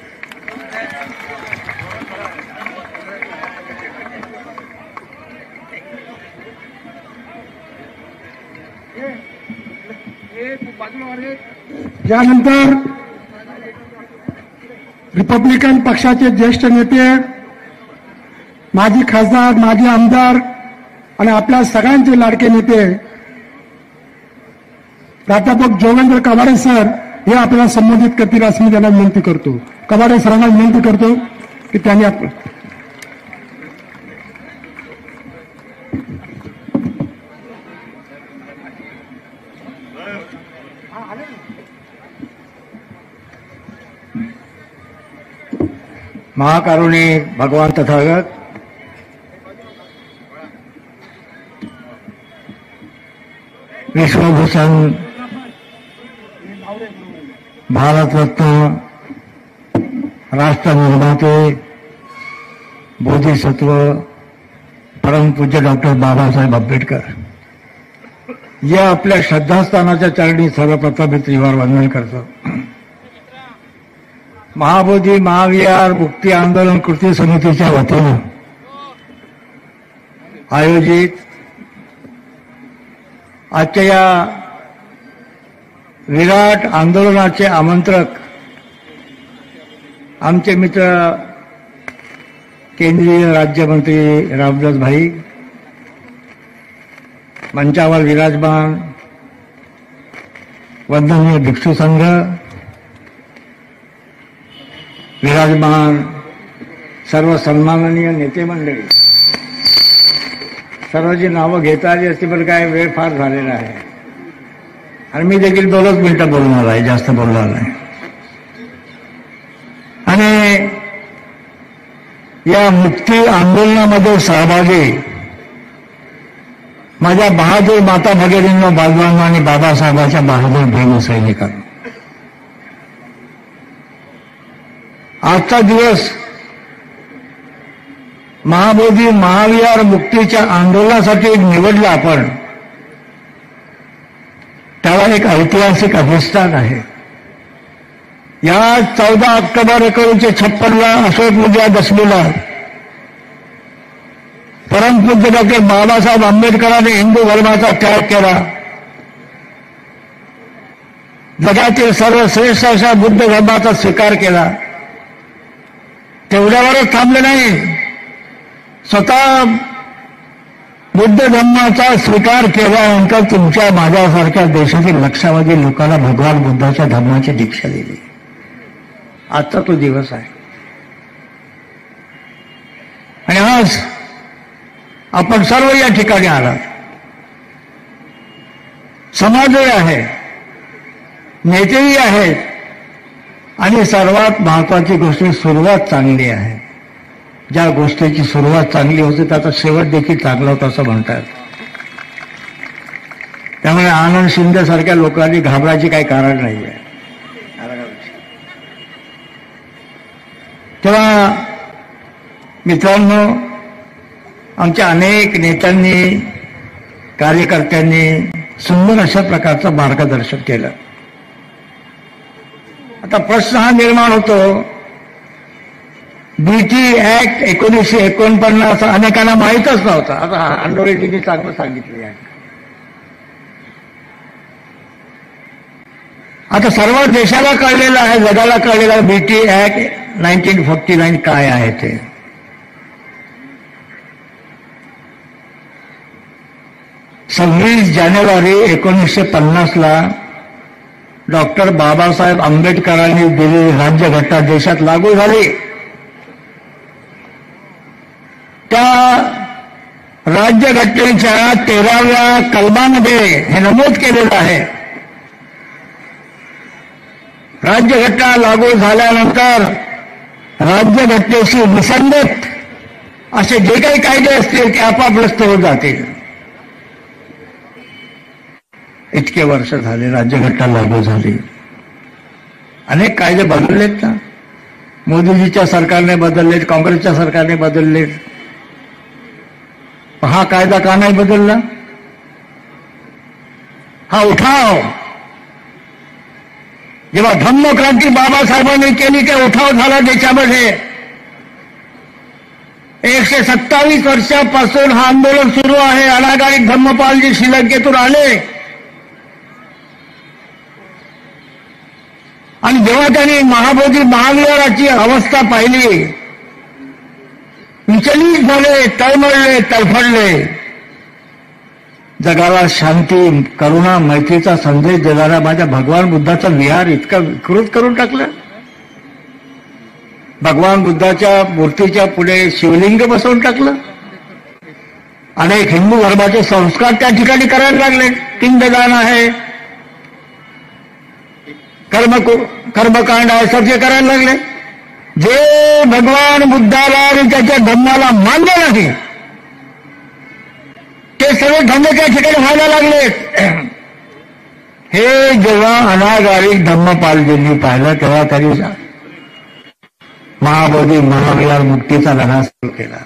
यानंतर रिपब्लिकन पक्षाचे ज्येष्ठ नेते, माजी खासदार, माजी आमदार आणि आपल्या सगळ्यांचे लाडके नेते प्राध्यापक जोगेंद्र कवाडे सर हे आपल्याला संबोधित करतील असं मी त्यांना विनंती करतो. कवाडे सरांना विनंती करतो की त्यांनी महाकारुणिक भगवान तथागत विश्वभूषण भारतरत्न राष्ट्र निर्माते बोधिसत्व परमपूज्य डॉक्टर बाबासाहेब आंबेडकर या आपल्या श्रद्धास्थानाच्या चरणी सर्वप्रथम त्रिवार वंदन करतो. महाबोधी महाविहार मुक्ती आंदोलन कृती समितीच्या वतीनं आयोजित आजच्या या विराट आंदोलनाचे आमंत्रक आमचे मित्र केंद्रीय राज्यमंत्री रामदास भाई, मंचावर विराजमान वंदनीय भिक्षू संघ, विराजमान सर्व सन्माननीय नेते मंडळी, सर्वांची नावं घेता आली असती पण काय वेळ फार झालेला आहे आणि मी देखील 2च मिनिटं बोलणार आहे, जास्त बोलणार नाही. आणि या मुक्ती आंदोलनामध्ये सहभागी माझ्या बहादूर माता भगिनींनो, बाजवांनो आणि बाबासाहेबांच्या बहादूर भीम सैनिकांनो, आजचा दिवस महाबोधी महाविहार मुक्तीच्या आंदोलनासाठी निवडला आपण, त्याला एक ऐतिहासिक अभिस्थान आहे. या 14 ऑक्टोबर 1956ला अशोक विजयादशमीला परमपूज्य डॉक्टर बाबासाहेब आंबेडकरांनी हिंदू धर्माचा त्याग केला. जगातील सर्वश्रेष्ठ अशा बुद्ध धर्माचा स्वीकार केला. तेवढ्यावरच थांबले नाही, स्वतः बुद्ध धर्माचा स्वीकार केल्यानंतर तुमच्या माझ्यासारख्या देशातील लक्षावधी लोकांना भगवान बुद्धाच्या धर्माची दीक्षा दिली. आजचा तो दिवस आहे. आणि आज आपण सर्व या ठिकाणी आलात. समाजही आहे, नेतेही आहेत आणि सर्वात महत्वाची गोष्ट सुरुवात चांगली आहे. ज्या गोष्टीची सुरुवात चांगली होते त्याचा शेवट देखील चांगला होता असं म्हणतात. त्यामुळे आनंद शिंदे सारख्या लोकांनी घाबरायची काही कारण नाही आहे. तेव्हा मित्रांनो, आमच्या अनेक नेत्यांनी कार्यकर्त्यांनी सुंदर अशा प्रकारचं मार्गदर्शन केलं. आता प्रश्न हा निर्माण होतो, बीटी ऍक्ट 1949 अनेकांना माहीतच नव्हता. आता आंडोरेजींनी चांगलं सांगितले आहे. आता सर्व देशाला कळलेलं आहे, जगाला कळलेलं आहे बीटी ऍक्ट 1949 काय आहे ते. 26 जानेवारी 1950ला डॉक्टर बाबासाहेब आंबेडकरांनी दिलेली राज्यघटना देशात लागू झाली. त्या राज्यघटनेच्या 13व्या कलमामध्ये हे नमूद केलेलं आहे, राज्यघटना लागू झाल्यानंतर राज्यघटनेशी विसंगत असे जे काही कायदे असतील ते आपोआप रद्द होत जातील. इतके वर्ष झाले राज्यघटना लागू झाली, अनेक कायदे बदललेत ना, मोदीजीच्या सरकारने बदललेत, काँग्रेसच्या सरकारने बदललेत. हा कायदा का नाही बदलला? हा उठाव जेव्हा धम्मक्रांती बाबासाहेबांनी केली ते उठाव झाला देशामध्ये. 127 वर्षापासून हा आंदोलन सुरू आहे. अनागारिक धम्मपालजी श्रीलंकेतून आले आणि जेव्हा त्यांनी महाबोधी महाविहाराची अवस्था पाहिली, विचलित झाले, तळमळले, तडफडले. जगाला शांती, करुणा, मैत्रीचा संदेश देणारा माझ्या भगवान बुद्धाचा विहार इतका विकृत करून टाकलं. भगवान बुद्धाच्या मूर्तीच्या पुढे शिवलिंग बसवून टाकलं. अनेक हिंदू धर्माचे संस्कार त्या ठिकाणी करायला लागले. पिंडदान आहे, कर्मकांड आहे, सगळे करायला लागले. जे भगवान बुद्धाला आणि त्याच्या धम्माला मान्य नाही ते सगळे धम्म त्या ठिकाणी व्हायला लागले. हे जेव्हा अनागारिक धम्मपालजींनी पाहिलं तेव्हा त्यांनी महाबोधी महाविहार मुक्तीचा लढा सुरू केला.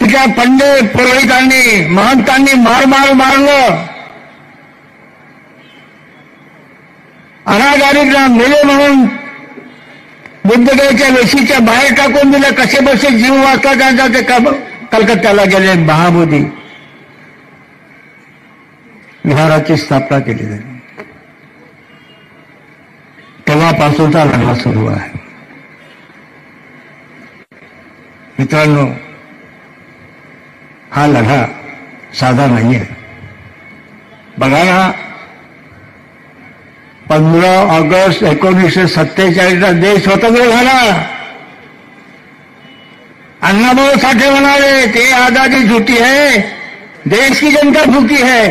तिच्या पंडित पुरोहितांनी महंतांनी मारलं. अनागारिकला मेले म्हणून बुद्धगयेच्या वेशीच्या बाहेर टाकून दिलं. कसे बसे जीव वाचला त्यांचा. ते कलकत्त्याला गेले. महाबोधी विहाराची स्थापना केली त्यांनी. तेव्हापासूनचा लढा सुरू आहे. मित्रांनो, हा लढा साधा नाहीये. बघा ना, 15 ऑगस्ट 1947ला देश स्वतंत्र झाला. अण्णाभाऊ साठे म्हणाले ते आजादी झूठी है, देश की जनता झूठी है.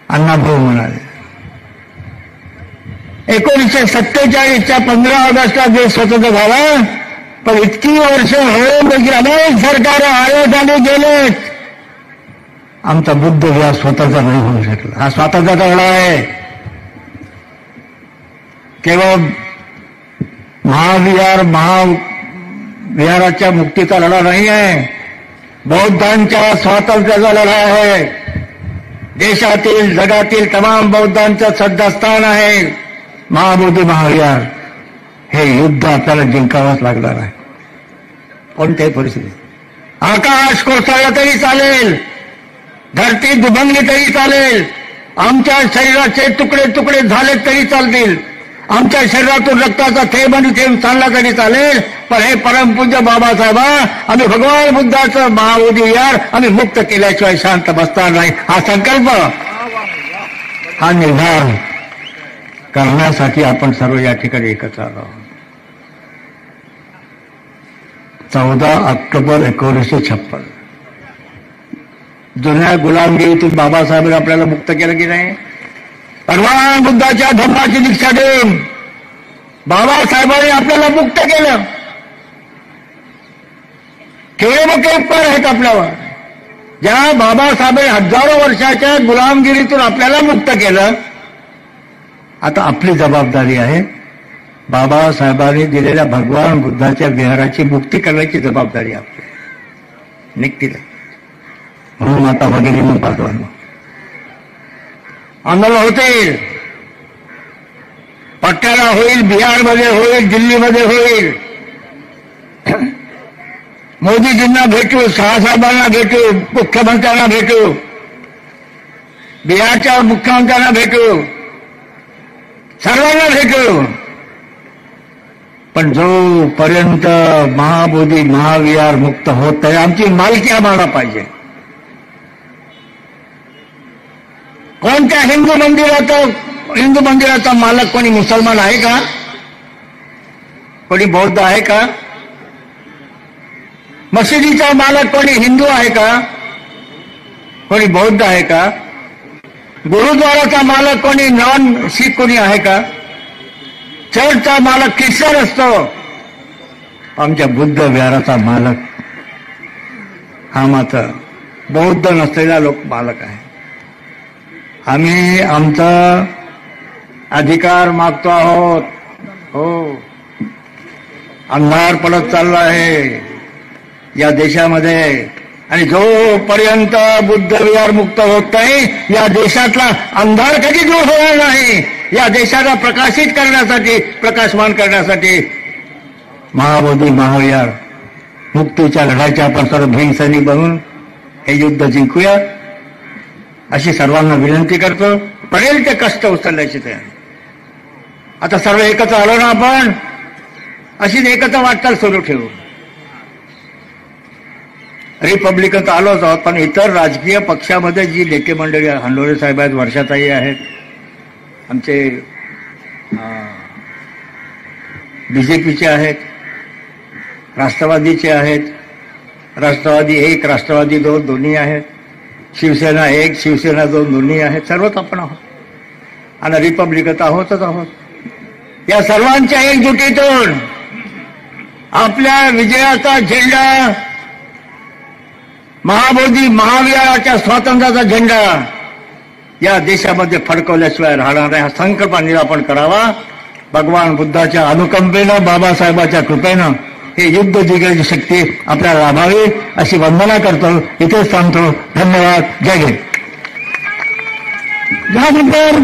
अण्णाभाऊ म्हणाले 1947च्या 15 ऑगस्टला देश स्वतंत्र झाला, पण इतकी वर्ष होऊन देखील अनेक सरकार आले आणि गेलेत. आमचा बुद्ध विहार स्वतःचा नाही होऊ शकला. हा स्वतःचा लढा आहे. केवळ महाविहाराच्या मुक्तीचा लढा नाही आहे, बौद्धांच्या स्वातंत्र्याचा लढा आहे. देशातील जगातील तमाम बौद्धांचं श्रद्धास्थान आहे महाबोधी महाविहार. हे युद्ध आपल्याला जिंकावंच लागणार आहे कोणत्याही परिस्थितीत. आकाश कोसळलं तरी चालेल, धरती दुभंगली तरी चालेल, आमच्या शरीराचे तुकडे तुकडे झाले तरी चालतील, आमच्या शरीरातून रक्ताचा थेंब आणि थेंब चालला तरी चालेल, पण हे परमपूज्य बाबासाहेबा आम्ही भगवान बुद्धाचं महाबोधी विहार आम्ही मुक्त केल्याशिवाय शांत बसणार नाही. हा संकल्प, हा निर्धार करण्यासाठी आपण सर्व या ठिकाणी एकत्र आलो. 14 ऑक्टोबर 1956 जुन्या गुलामगिरीतून बाबासाहेबांनी आपल्याला मुक्त केलं की नाही? भगवान बुद्धाच्या धम्माची दीक्षा देऊन बाबासाहेबांनी आपल्याला मुक्त केलं. केवढे मोठे उपकार आहेत आपल्यावर. ज्या बाबासाहेबांनी हजारो वर्षाच्या गुलामगिरीतून आपल्याला मुक्त केलं, आता आपली जबाबदारी आहे बाबासाहेबांनी दिलेल्या भगवान बुद्धाच्या विहाराची मुक्ती करण्याची जबाबदारी आपली निघतील. म्हणून आता भगिनी पाठवांनो, आंदोलन होतील, पट्ट्याला होईल, बिहारमध्ये होईल, दिल्लीमध्ये होईल. मोदीजींना भेटू, शहासाहेबांना भेटू, मुख्यमंत्र्यांना भेटू, बिहारच्या मुख्यमंत्र्यांना भेटू, सर्वांना भेटू, पण जोपर्यंत महाबोधी महाविहार मुक्त होत नाही आमची मालकी आम्हाला पाहिजे. कोणत्या हिंदू मंदिराचा मालक कोणी मुसलमान आहे का? कोणी बौद्ध आहे का? मशिदीचा मालक कोणी हिंदू आहे का? कोणी बौद्ध आहे का? गुरुद्वाराचा मालक कोणी नॉन शीख कोणी आहे का? चर्चचा मालक ख्रिश्चन असतो. आमच्या बुद्ध विहाराचा मालक हा मात्र बौद्ध नसलेला लोक मालक आहे. आम्ही आमचा अधिकार मागतो आहोत. हो, अंधार पडत चालला आहे या देशामध्ये आणि जोपर्यंत बुद्ध विहार मुक्त होत नाही या देशातला अंधार कधी दूर होणार नाही. या देशाला प्रकाशित करण्यासाठी, प्रकाशमान करण्यासाठी महाबोधी महाविहार मुक्तीच्या लढाईच्या आपण सर्व भीम सैनिक बनून हे युद्ध जिंकूया अशी सर्वांना विनंती करतो. पडेल ते कष्ट उचलण्याची तयारी. आता सर्व एकत्र आलो ना आपण, अशीच एकत्र वाटचाल सुरू ठेवू. रिपब्लिकन तर आलोच आहोत, पण इतर राजकीय पक्षामध्ये जी नेते मंडळी हंडोरे साहेब आहेत, वर्षाताई आहेत, आमचे बीजेपीचे आहेत, राष्ट्रवादीचे आहेत, राष्ट्रवादी 1 राष्ट्रवादी 2 दोन्ही आहेत, शिवसेना 1 शिवसेना 2 दोन्ही आहेत. सर्वच आपण आहोत आणि रिपब्लिकन आहोतच आहोत. या सर्वांच्या एकजुटीतून आपल्या विजयाचा झेंडा, महाबोधी महाविहाराच्या स्वातंत्र्याचा झेंडा या देशामध्ये फडकवल्याशिवाय राहणार नाही. हा संकल्प आपण करावा. भगवान बुद्धाच्या अनुकंपेनं, बाबासाहेबाच्या कृपेनं हे युद्ध जिंकण्याची शक्ती आपल्याला लाभावी अशी वंदना करतो. इथेच थांबतो. धन्यवाद. जय हिंद. यानंतर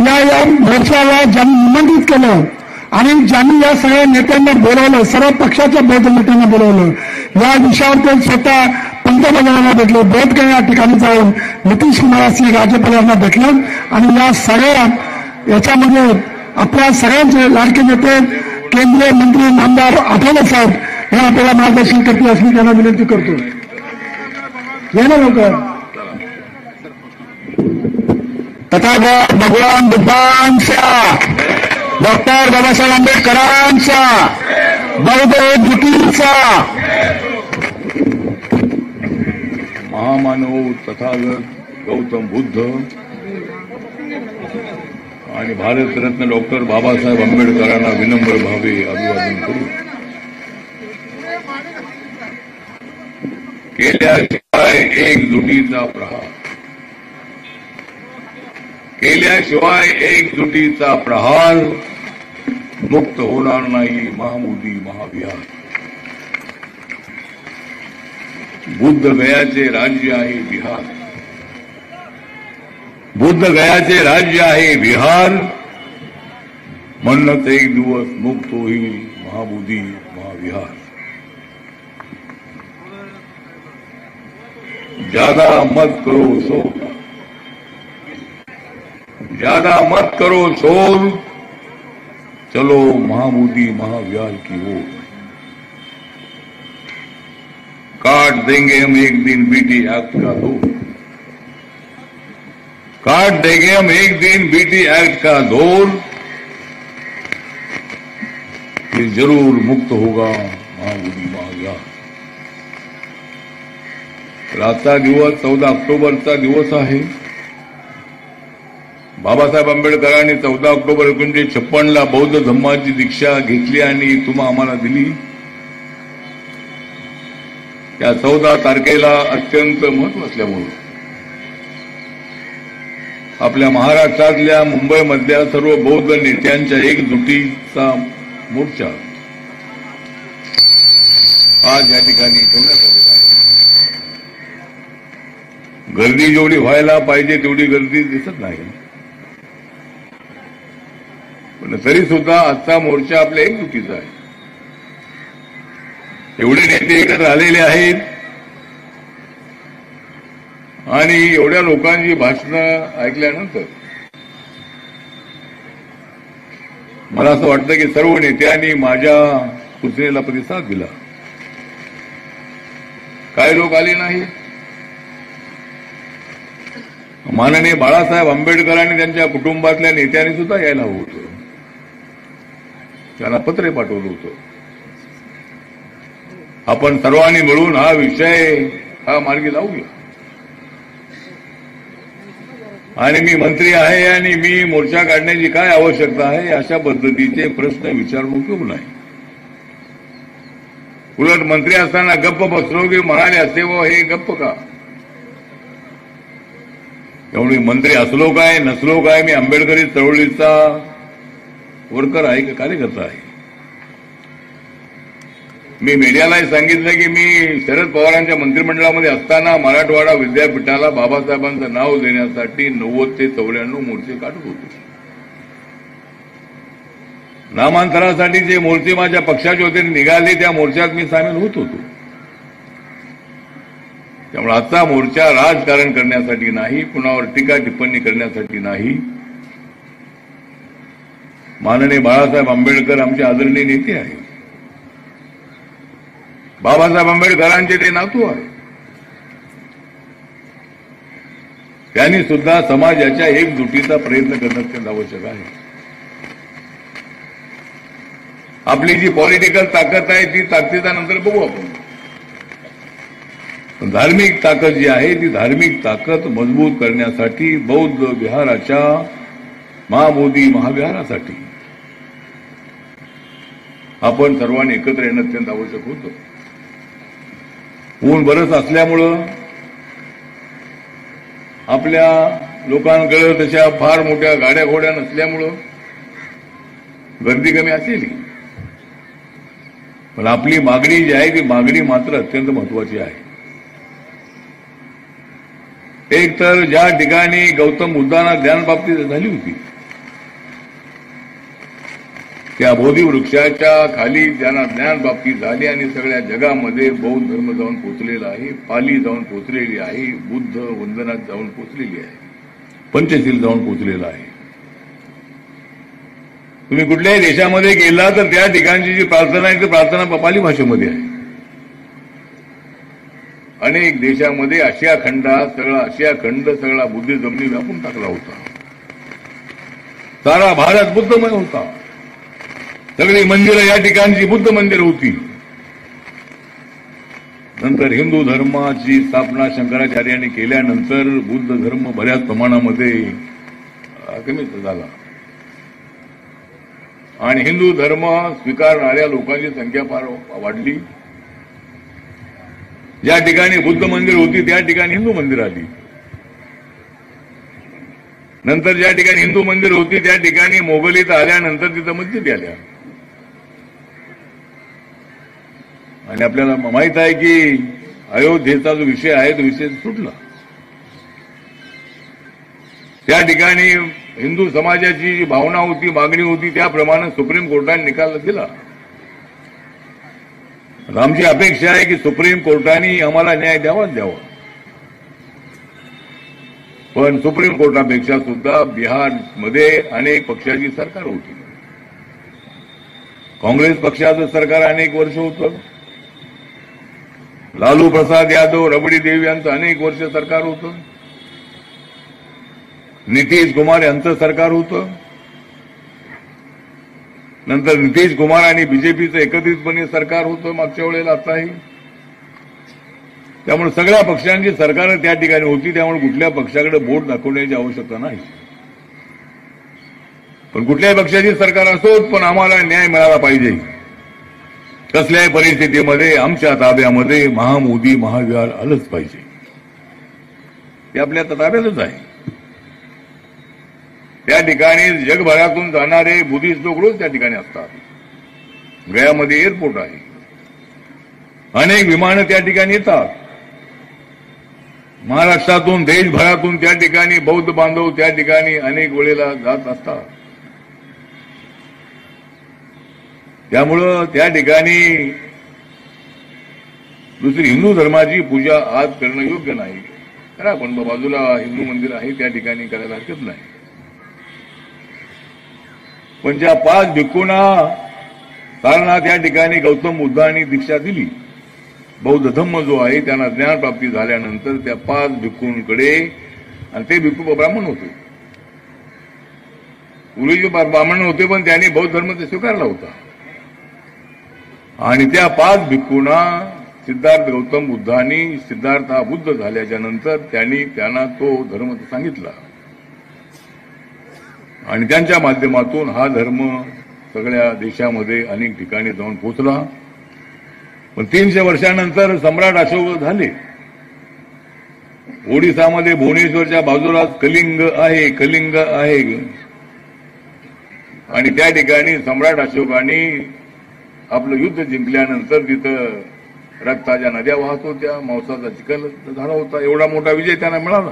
या मोर्चाला ज्यांनी निमंत्रित केलं आणि ज्यांनी या सगळ्या नेत्यांना बोलावलं, सर्व पक्षाच्या बौद्ध नेत्यांना बोलावलं, या विषयावर ते स्वतः पंतप्रधानांना भेटले. बोधगया या ठिकाणी जाऊन नितीश कुमार राज्यपालांना भेटलं आणि या सगळ्या याच्यामध्ये आपल्या सगळ्यांचे लाडके नेते केंद्रीय मंत्री नामदार आठवले साहेब हे आपल्याला मार्गदर्शन करतील अशी त्यांना विनंती करतो. या ना लवकर. तथागत भगवान बुद्धांचा, डॉक्टर बाबासाहेब आंबेडकरांचा, बौद्ध एकजुटीचा, महामानव तथागत गौतम बुद्ध आणि भारतरत्न डॉक्टर बाबासाहेब आंबेडकरांना विनम्र भावे अभिवादन करू. केल्याशिवाय एकजुटीचा प्रहार, केल्याशिवाय एकजुटीचा प्रहार मुक्त होणार नाही महाबोधी महाविहार. बुद्ध गयाचे राज्य आहे बिहार, बुद्ध गयाचे राज्य आहे बिहार. म्हणूनच एक दिवस मुक्त होईल महाबोधी महाविहार. ज्यादा मत करो शोर, ज्यादा मत करो शोर, चलो महाबोधी महाविहार की ओर. काट देंगे हम एक दिन बीटी एक्ट का दौर, काट देंगे हम एक दिन बीटी एक्ट का दौर. ये जरूर मुक्त होगा महाबोधी महाविहार. आजचा दिवस 14 ऑक्टोबरचा दिवस आहे. बाबासाहेब आंबेडकरांनी 14 ऑक्टोबर 1956 बौद्ध धम्माची दीक्षा घेतली आणि तुम्हा आम्हाला दिली. त्या 14 तारखेला अत्यंत महत्व असल्यामुळे आपल्या महाराष्ट्रातल्या मुंबईमधल्या सर्व बौद्ध नेत्यांच्या एकजुटीचा मोर्चा आज या ठिकाणी ठेवण्यात आलेला आहे. गर्दी जेवढी व्हायला पाहिजे तेवढी गर्दी दिसत नाही, पण तरी सुद्धा आजचा मोर्चा आपल्या एकजुटीचा आहे. एवढे नेते एकत्र आलेले आहेत आणि एवढ्या लोकांची भाषणं ऐकल्यानंतर मला असं वाटतं की सर्व नेत्यांनी माझ्या सूचनेला प्रतिसाद दिला. काही लोक आले नाही. माननीय बाळासाहेब आंबेडकरांनी त्यांच्या कुटुंबातल्या नेत्यांनी सुद्धा यायला हवं होतं. त्यांना पत्र पाठवलं होतं. आपण सर्वांनी मिळून हा विषय मार्गी लावूया. आणि मी मंत्री आहे आणि मी मोर्चा काढण्याची काय आवश्यकता आहे अशा पद्धतीचे प्रश्न विचारून उपयोग नाही. उलट मंत्री असताना गप्प बसलो की म्हणाले असते व हे गप्प का. एवढी मंत्री असलो काय नसलो काय मी आंबेडकरी चळवळीचा वर्कर आहे का कार्यकर्ता आहे. मी मीडियालाही सांगितलं की मी शरद पवारांच्या मंत्रिमंडळामध्ये असताना मराठवाडा विद्यापीठाला बाबासाहेबांचं नाव देण्यासाठी 90 ते 94 मोर्चे काढत होतो. नामांतरासाठी जे मोर्चे माझ्या पक्षाचे होते निघाले त्या मोर्चात मी सामील होत होतो. त्यामुळे आजचा मोर्चा राजकारण करण्यासाठी नाही, कुणावर टीका टिप्पणी करण्यासाठी नाही. माननीय बाळासाहेब आंबेडकर आमचे आदरणीय नेते आहेत. बाबासाहेब आंबेडकरांचे ते नातू आहे. त्यांनी सुद्धा समाजाच्या एकजुटीचा प्रयत्न करणं अत्यंत आवश्यक आहे. आपली जी पॉलिटिकल ताकद आहे ती ताकदीचा नंतर बघू आपण. पण धार्मिक ताकद जी आहे ती धार्मिक ताकद मजबूत करण्यासाठी बौद्ध विहाराच्या महाबोधी महाविहारासाठी आपण सर्वांनी एकत्र येणं अत्यंत आवश्यक होतं. ऊन बरंच असल्यामुळं आपल्या लोकांकडे तशा फार मोठ्या गाड्या घोड्या नसल्यामुळं गर्दी कमी असेल. पण आपली मागणी जी आहे ती मागणी मात्र अत्यंत महत्वाची आहे. एक तर ज्या ठिकाणी गौतम बुद्धांना ज्ञानप्राप्ती झाली होती त्या बोधी वृक्षाच्या खाली ज्यांना ज्ञानप्राप्ती झाली आणि सगळ्या जगामध्ये बौद्ध धर्म जाऊन पोचलेला आहे, पाली जाऊन पोचलेली आहे, बुद्ध वंदनात जाऊन पोचलेली आहे, पंचशील जाऊन पोचलेला आहे. तुम्ही कुठल्याही देशामध्ये गेला तर त्या ठिकाणची जी प्रार्थना आहे ती प्रार्थना पाली भाषेमध्ये आहे. अनेक देशामध्ये आशिया खंड सगळा बुद्धिझमनी व्यापून टाकला होता. सारा भारत बुद्धमय होता. सगळी मंदिरं या ठिकाणची बुद्ध मंदिर होती. नंतर हिंदू धर्माची स्थापना शंकराचार्यांनी केल्यानंतर बुद्ध धर्म बऱ्याच प्रमाणामध्ये कमी झाला आणि हिंदू धर्म स्वीकारणाऱ्या लोकांची संख्या फार वाढली. ज्या ठिकाणी बुद्ध मंदिर होती त्या ठिकाणी हिंदू मंदिर आली. नंतर ज्या ठिकाणी हिंदू मंदिर होती त्या ठिकाणी मोगलीत आल्यानंतर तिथं मस्जिदी आल्या. आणि आपल्याला माहित आहे की अयोध्येचा जो विषय आहे तो विषय सुटला. त्या ठिकाणी हिंदू समाजाची जी भावना होती मागणी होती त्याप्रमाणे सुप्रीम कोर्टाने निकाल दिला. आमची अपेक्षा आहे की सुप्रीम कोर्टाने आम्हाला न्याय द्यावाच द्यावा. पण सुप्रीम कोर्टापेक्षा सुद्धा बिहारमध्ये अनेक पक्षाची सरकार होती. काँग्रेस पक्षाचं सरकार अनेक वर्ष होतं. लालू प्रसाद यादव रबडी देवी यांचं अनेक वर्ष सरकार होतं. नितीश कुमार यांचं सरकार होतं. नंतर नितीश कुमार आणि बीजेपीचं एकत्रितपणे सरकार होतं मागच्या वेळेला आताही. त्यामुळे सगळ्या पक्षांची सरकार त्या ठिकाणी होती. त्यामुळे कुठल्या पक्षाकडे बोट दाखवण्याची आवश्यकता नाही. पण कुठल्याही पक्षाची सरकार असोत पण आम्हाला न्याय मिळाला पाहिजे. कसल्याही परिस्थितीमध्ये आमच्या ताब्यामध्ये महामोदी महाविहार आलंच पाहिजे. ते आपल्या ताब्यातच आहे. त्या ठिकाणी जगभरातून जाणारे बुद्धिस्ट लोक रोज त्या ठिकाणी असतात. गयामध्ये एअरपोर्ट आहे. अनेक विमानं त्या ठिकाणी येतात. महाराष्ट्रातून देशभरातून त्या ठिकाणी बौद्ध बांधव त्या ठिकाणी अनेक वेळेला जात असतात. त्यामुळं त्या ठिकाणी दुसरी, हिंदू धर्माची पूजा आज करणं योग्य नाही. करा, पण बाजूला हिंदू मंदिर आहे त्या ठिकाणी करायला हरकत नाही. पण ज्या 5 भिक्खूंना सारनाथ या ठिकाणी गौतम बुद्धांनी दीक्षा दिली, बौद्ध धम्म जो आहे त्यांना ज्ञानप्राप्ती झाल्यानंतर त्या 5 भिक्खूंकडे, आणि ते भिक्खू ब्राह्मण होते, पूर्वीचे ब्राह्मण होते, पण त्यांनी बौद्ध धर्म स्वीकारला होता. आणि त्या 5 भिक्खूंना सिद्धार्थ गौतम बुद्धांनी, सिद्धार्थ हा बुद्ध झाल्याच्या नंतर त्यांना तो धर्म सांगितला. आणि त्यांच्या माध्यमातून हा धर्म सगळ्या देशामध्ये अनेक ठिकाणी जाऊन पोहोचला. पण 300 वर्षानंतर सम्राट अशोक झाले. ओडिसामध्ये भुवनेश्वरच्या बाजूलाच कलिंग आहे, आणि त्या ठिकाणी सम्राट अशोकाने आपलं युद्ध जिंकल्यानंतर तिथं रक्ताच्या नद्या वाहत होत्या, मांसाचा चिखल झाला होता. एवढा मोठा विजय त्यांना मिळाला.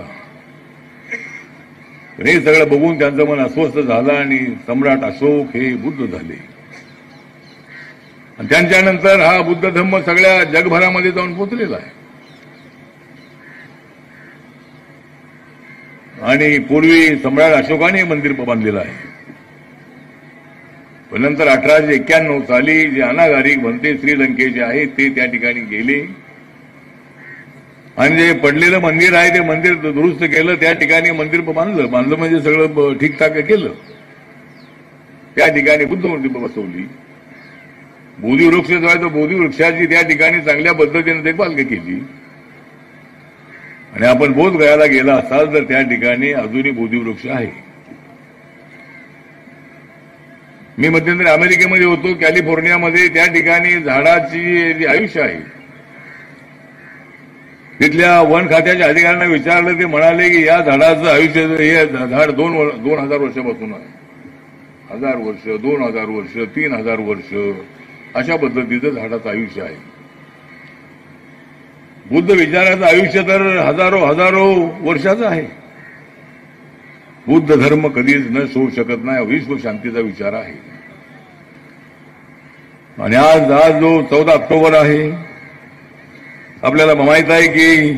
पण हे सगळं बघून त्यांचं मन अस्वस्थ झालं आणि सम्राट अशोक हे बुद्ध झाले. आणि त्यांच्यानंतर हा बुद्ध धम्म सगळ्या जगभरामध्ये जाऊन पोचलेला आहे. आणि पूर्वी सम्राट अशोकाने मंदिर बांधलेलं आहे. पण नंतर 1891 साली जे अनागारिक बनते श्रीलंकेचे आहेत ते त्या ठिकाणी गेले आणि जे पडलेलं मंदिर आहे ते मंदिर दुरुस्त केलं. त्या ठिकाणी मंदिर बांधलं म्हणजे सगळं ठीकठाक केलं. त्या ठिकाणी बुद्ध मूर्ती बसवली. बोधिवृक्ष जो आहे तो बोधिवृक्षाची त्या ठिकाणी चांगल्या पद्धतीने देखभाल केली. आणि आपण बोधगयाला गेला असाल तर त्या ठिकाणी अजूनही बोधिवृक्ष आहे. मी मध्यंतरी अमेरिकेमध्ये होतो, कॅलिफोर्नियामध्ये. त्या ठिकाणी झाडाची जी आयुष्य आहे, तिथल्या वन खात्याच्या अधिकाऱ्यांना विचारलं, ते म्हणाले की या झाडाचं आयुष्य, हे झाड 2000 वर्षापासून आहे. 1000 वर्ष, 2000 वर्ष, 3000 वर्ष अशा पद्धतीचं झाडाचं आयुष्य आहे. बुद्ध विचाराचं आयुष्य तर हजारो वर्षाचं आहे. बुद्ध धर्म कधीच न होऊ शकत नाही. विश्व शांतीचा विचार आहे. आणि आज जो 14 ऑक्टोबर आहे, आपल्याला माहित आहे की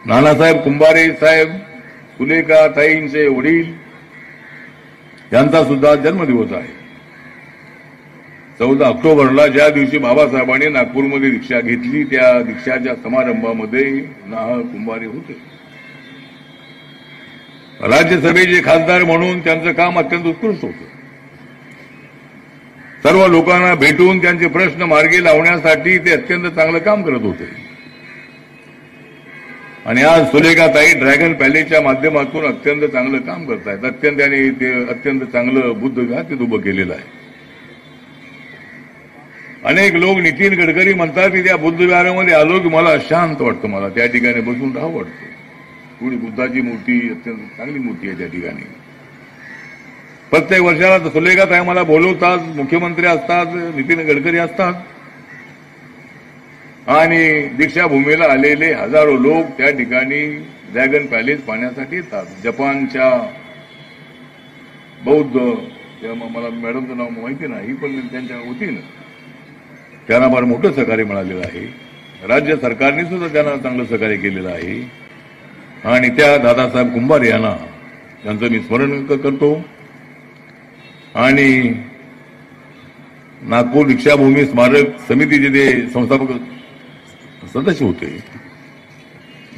नानासाहेब कुंभारे साहेब, सुलेखा ताईंचे वडील यांचा सुद्धा जन्मदिवस आहे. 14 ऑक्टोबरला ज्या दिवशी बाबासाहेबांनी नागपूरमध्ये दीक्षा घेतली, त्या दीक्षाच्या समारंभामध्ये नाह कुंभारे होते. राज्यसभेचे खासदार म्हणून त्यांचं काम अत्यंत उत्कृष्ट होतं. सर्व लोकांना भेटून त्यांचे प्रश्न मार्गी लावण्यासाठी ते अत्यंत चांगलं काम करत होते. आणि आज सुलेखाताई ड्रॅगन पॅलेसच्या माध्यमातून अत्यंत चांगलं काम करत आहेत. अत्यंत चांगलं बुद्ध विहार तिथं उभं केलेलं आहे. अनेक लोक नितीन गडकरी म्हणतात की त्या बुद्ध विहारामध्ये आलो की मला शांत वाटतं, मला त्या ठिकाणी बसून राहावं वाटतं. थोडी बुद्धाची मूर्ती अत्यंत चांगली मूर्ती आहे त्या ठिकाणी. प्रत्येक वर्षाला सुलेखाताई मला बोलवतात, मुख्यमंत्री असतात, नितीन गडकरी असतात, आणि दीक्षाभूमीला आलेले हजारो लोक त्या ठिकाणी ड्रॅगन पॅलेस पाहण्यासाठी येतात. जपानच्या बौद्ध, मला मॅडमचं नाव माहिती नाही, पण त्यांच्या वतीनं त्यांना फार मोठं सहकार्य मिळालेलं आहे. राज्य सरकारने सुद्धा त्यांना चांगलं सहकार्य केलेलं आहे. आणि त्या दादासाहेब कुंभारे यांना त्यांचं मी स्मरण करतो. आणि नागपूर दीक्षाभूमी स्मारक समितीचे ते संस्थापक सदस्य होते.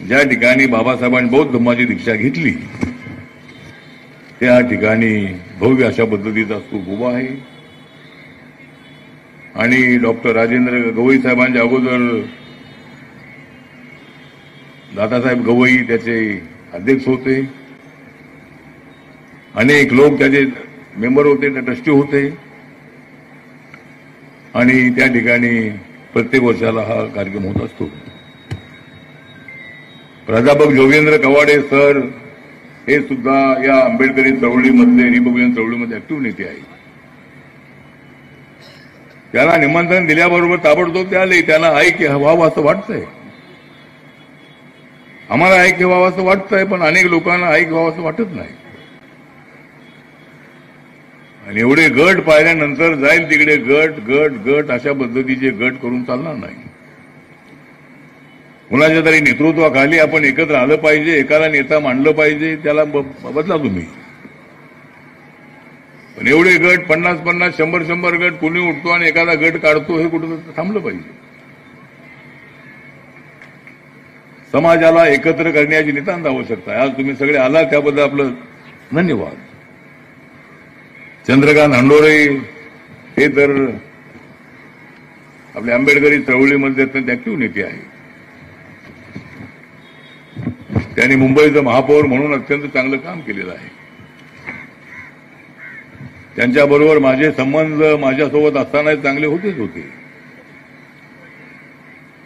ज्या ठिकाणी बाबासाहेबांनी बौद्ध धर्माची दीक्षा घेतली त्या ठिकाणी भव्य अशा पद्धतीचा स्तूप उभा आहे. आणि डॉक्टर राजेंद्र गवई साहेबांच्या अगोदर दादासाहेब गवई त्याचे अध्यक्ष होते. अनेक लोक त्याचे मेंबर होते, ट्रस्टी होते. आणि त्या ठिकाणी प्रत्येक वर्षाला हा कार्यक्रम होत असतो. प्राध्यापक जोगेंद्र कवाडे सर हे सुद्धा या आंबेडकरी चळवळीमधले, रिपब्लिकन चळवळीमध्ये ऍक्टिव्ह नेते आहेत. त्यांना निमंत्रण दिल्याबरोबर ताबडतोब ते आले. त्यांना ऐक्य व्हावं असं वाटतंय. आम्हाला ऐक्य व्हावं असं वाटतंय, पण अनेक लोकांना ऐक्य व्हावं असं वाटत नाही. आणि एवढे गट पाहिल्यानंतर जाईल तिकडे गट गट गट अशा पद्धतीचे गट करून चालणार नाही. कुणाच्या तरी नेतृत्वाखाली आपण एकत्र आलं पाहिजे, एकाला नेता मांडलं पाहिजे, त्याला बदला तुम्ही. पण एवढे गट 50-50 100-100 गट कुणी उठतो आणि एखादा गट काढतो, हे कुठं थांबलं पाहिजे. समाजाला एकत्र करण्याची नितांत आवश्यकता आहे. आज तुम्ही सगळे आला त्याबद्दल आपलं धन्यवाद. चंद्रकांत हंडोरे हे तर आपल्या आंबेडकरी चळवळीमध्ये अत्यंत ऍक्टिव्ह नेते आहे. त्यांनी मुंबईचं महापौर म्हणून अत्यंत चांगलं काम केलेलं आहे. त्यांच्याबरोबर माझे संबंध माझ्यासोबत असतानाही चांगले होतेच होते.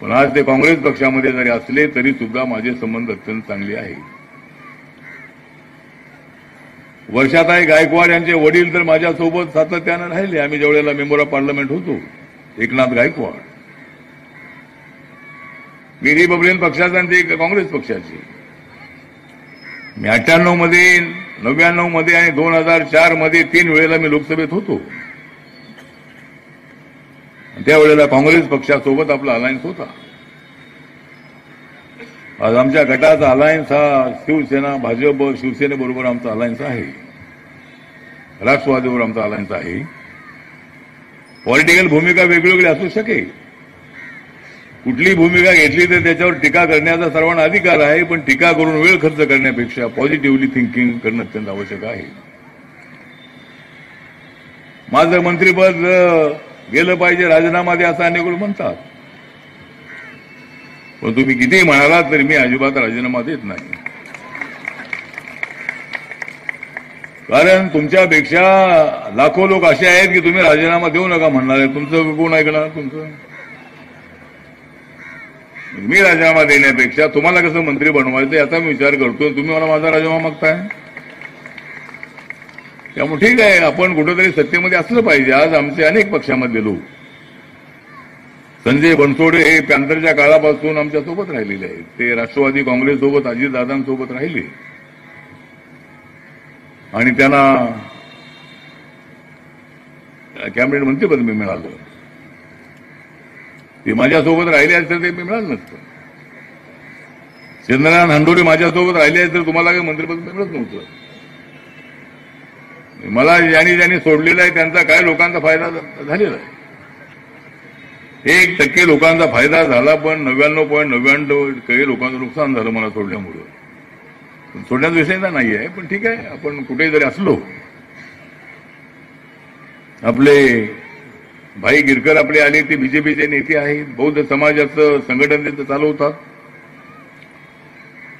पण आज ते काँग्रेस पक्षामध्ये जरी असले तरी सुद्धा माझे संबंध अत्यंत चांगले आहेत. वर्षाताई गायकवाड यांचे वडील तर माझ्यासोबत सातत्यानं राहिले. आम्ही ज्यावेळेला मेंबर ऑफ पार्लमेंट होतो, एकनाथ गायकवाड. मी रिपब्लिकन पक्षाचा आणि ते काँग्रेस पक्षाचे. मी 98 मध्ये, 99 मध्ये आणि 2004 मध्ये 3 वेळेला मी लोकसभेत होतो. त्यावेळेला काँग्रेस पक्षासोबत आपला अलायन्स होता. आज आमच्या गटाचा अलायन्स हा शिवसेना, भाजप, शिवसेनेबरोबर आमचा अलायन्स आहे. राष्ट्रवादीवर आमचा अलायन्स आहे. पॉलिटिकल भूमिका वेगवेगळी असू शकेल. कुठली भूमिका घेतली तर त्याच्यावर टीका करण्याचा सर्वांना अधिकार आहे. पण टीका करून वेळ खर्च करण्यापेक्षा पॉझिटिव्हली थिंकिंग करणं अत्यंत आवश्यक आहे. माझं मंत्रिपद गेलं पाहिजे, राजीनामा द्या असं अनेक लोक म्हणतात. पण तुम्ही कितीही म्हणालात तरी मी अजिबात राजीनामा देत नाही. कारण तुमच्यापेक्षा लाखो लोक असे आहेत की तुम्ही राजीनामा देऊ नका म्हणणार आहे. तुमचं कोण ऐकणार? तुमचं मी राजीनामा देण्यापेक्षा तुम्हाला कसं मंत्री बनवायचं याचा मी विचार करतोय. तुम्ही मला माझा राजीनामा मागताय. त्यामुळे ठीक आहे, आपण कुठेतरी सत्तेमध्ये असलं पाहिजे. आज आमचे अनेक पक्षामध्ये लोक, संजय बनसोडे हे पॅंथरच्या काळापासून आमच्या सोबत राहिलेले आहेत. ते राष्ट्रवादी काँग्रेससोबत अजितदादांसोबत राहिले आणि त्यांना कॅबिनेट मंत्रीपद मी मिळालं. ते माझ्यासोबत राहिले असते ते मी मिळालं नसतं. चंद्रकांत हंडोरे माझ्यासोबत राहिले असते तर तुम्हाला काही मंत्रिपद मिळत नव्हतं. मला ज्यांनी सोडलेलं आहे त्यांचा काय लोकांचा फायदा झालेला आहे. 1% लोकांचा फायदा झाला, पण 99.99% लोकांचं नुकसान झालं मला सोडल्यामुळं. सोडण्याचा विषय नाही आहे. पण ठीक आहे, आपण कुठेही जरी असलो, आपले भाई गिरकर आपले आले, ते बीजेपीचे नेते आहेत. बौद्ध समाजाचं संघटन ते चालवतात.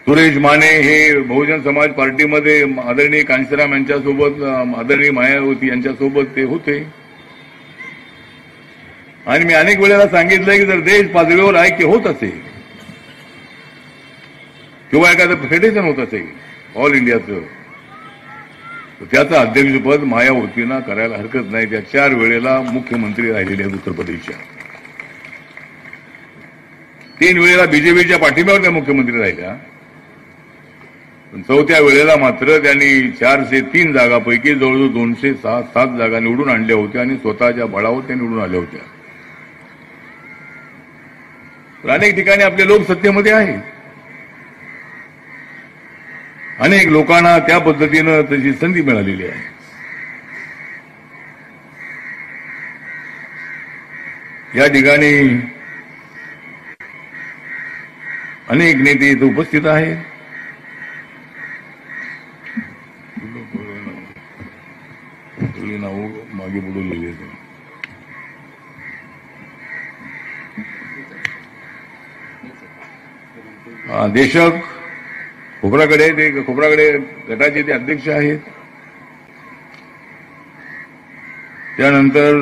सुरेश माने हे बहुजन समाज पार्टीमध्ये आदरणीय कांशीराम यांच्यासोबत, आदरणीय मायावती यांच्यासोबत ते होते. आणि मी अनेक वेळेला सांगितलंय की जर देश पातळीवर ऐक्य होत असेल किंवा एखादं फेडरेशन होत असेल ऑल इंडियाचं, तर त्याचं अध्यक्षपद मायावतींना करायला हरकत नाही. त्या 4 वेळेला मुख्यमंत्री राहिलेले आहेत उत्तर प्रदेशच्या. 3 वेळेला बीजेपीच्या पाठिंब्यावर त्या मुख्यमंत्री राहिल्या. पण 4थ्या वेळेला मात्र त्यांनी 403 जागापैकी जवळजवळ 207 जागा निवडून आणल्या होत्या आणि स्वतःच्या बळावर त्या निवडून आल्या होत्या. तर अनेक ठिकाणी आपले लोक सत्तेमध्ये आहेत. अनेक लोकांना त्या पद्धतीनं त्याची संधी मिळालेली आहे. या ठिकाणी अनेक नेते इथे उपस्थित आहेत. नाव मागे बुडवलेली आहेत. देशक खोबरागडे, ते खोबरागडे गटाचे ते अध्यक्ष आहेत. त्यानंतर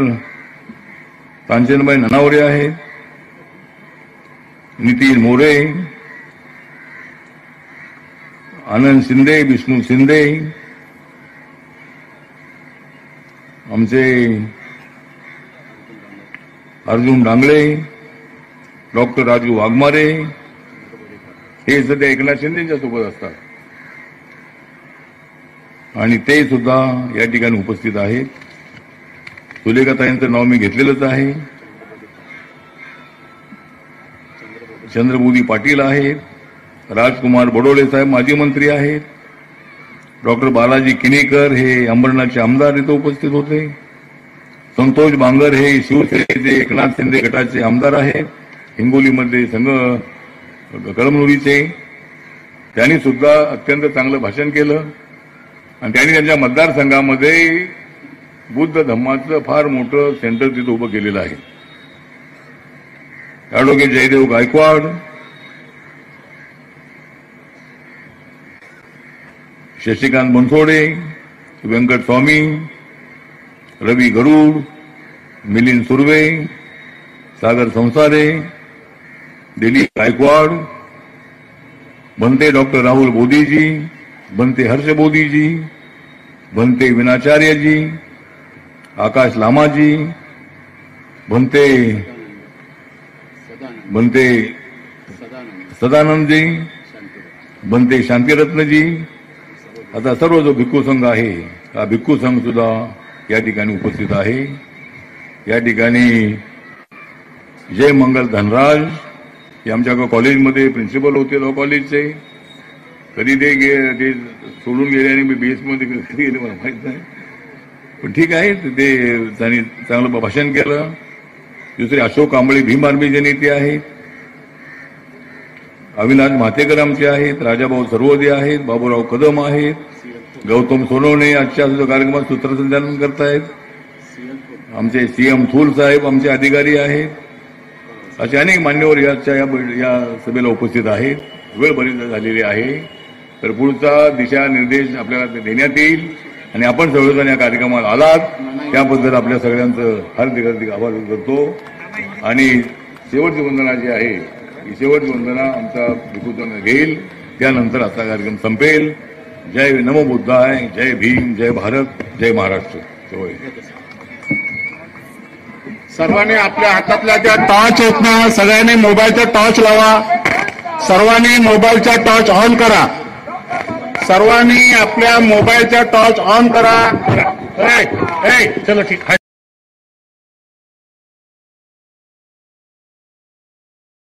कांचनबाई ननावरे आहेत, नितीन मोरे, आनंद शिंदे, विष्णू शिंदे, आमचे अर्जुन डांगळे, डॉक्टर राजू वाघमारे हे सध्या एकनाथ शिंदेच्या सोबत असतात आणि ते सुद्धा या ठिकाणी उपस्थित आहेत. सुलेखाताईंचं नाव मी घेतलेलंच आहे. चंद्रबोधी पाटील आहेत. राजकुमार बडोले साहेब माजी मंत्री आहेत. डॉक्टर बालाजी किनीकर हे अंबरनाथचे आमदार इथं उपस्थित होते. संतोष बांगर हे शिवसेनेचे एकनाथ शिंदे गटाचे आमदार आहेत, हिंगोलीमध्ये संघ कळमनुरीचे. त्यांनी सुद्धा अत्यंत चांगलं भाषण केलं आणि त्यांनी त्यांच्या मतदारसंघामध्ये बुद्ध धम्माचं फार मोठं सेंटर तिथं उभं केलेलं आहे. ॲडव्होकेट जयदेव गायकवाड, शशिकांत बनसोडे, व्यंकट स्वामी, रवी गरुड, मिलिंद सुर्वे, सागर संसारे, दिलीप गायकवाड, बनते डॉक्टर राहुल बोधीजी, बनते हर्ष बोधीजी, बनते विनाचार्यजी, आकाश लामाजी, बनते सदानंदजी, बनते शांतिरत्नजी. आता सर्व जो भिक्खू संघ आहे हा भिक्खू संघ सुद्धा या ठिकाणी उपस्थित आहे. या ठिकाणी जय मंगल धनराज हे आमच्या कॉलेजमध्ये प्रिन्सिपल होते लॉ कॉलेजचे. कधी ते सोडून गेले आणि मी BS मध्ये कधी गेले मला माहित नाही, पण ठीक आहे. ते त्यांनी चांगलं भाषण केलं. दुसरे अशोक कांबळे भीम आर्मीचे नेते आहेत. अविनाश म्हातेकर आमचे आहेत. राजाभाऊ सर्वोदे आहेत. बाबूराव कदम आहेत. गौतम सोनवणे आजच्या कार्यक्रमात सूत्रसंचालन करतायत. आमचे CM थूल साहेब आमचे अधिकारी आहेत. असे अनेक मान्यवर या सभेला उपस्थित आहेत. वेळ बरीच झालेली आहे, तर पुढचा दिशा निर्देश आपल्याला देण्यात येईल आणि आपण सर्वजण या कार्यक्रमाला आलात त्याबद्दल आपल्या सगळ्यांचं हार्दिक हार्दिक आभार व्यक्त करतो. आणि शेवटची वंदना जी आहे ही शेवटची वंदना आमचा भिक्खूंना घेईल, त्यानंतर आजचा कार्यक्रम संपेल. जय नमो बुद्धाय, जय भीम, जय भारत, जय महाराष्ट्र. सर्वांनी आपल्या हातातल्या त्या टॉर्च आहेत ना, सगळ्यांनी मोबाईलचा टॉर्च लावा. सर्वांनी मोबाईलचा टॉर्च ऑन करा. सर्वांनी आपल्या मोबाईलचा टॉर्च ऑन करा. चलो ठीक.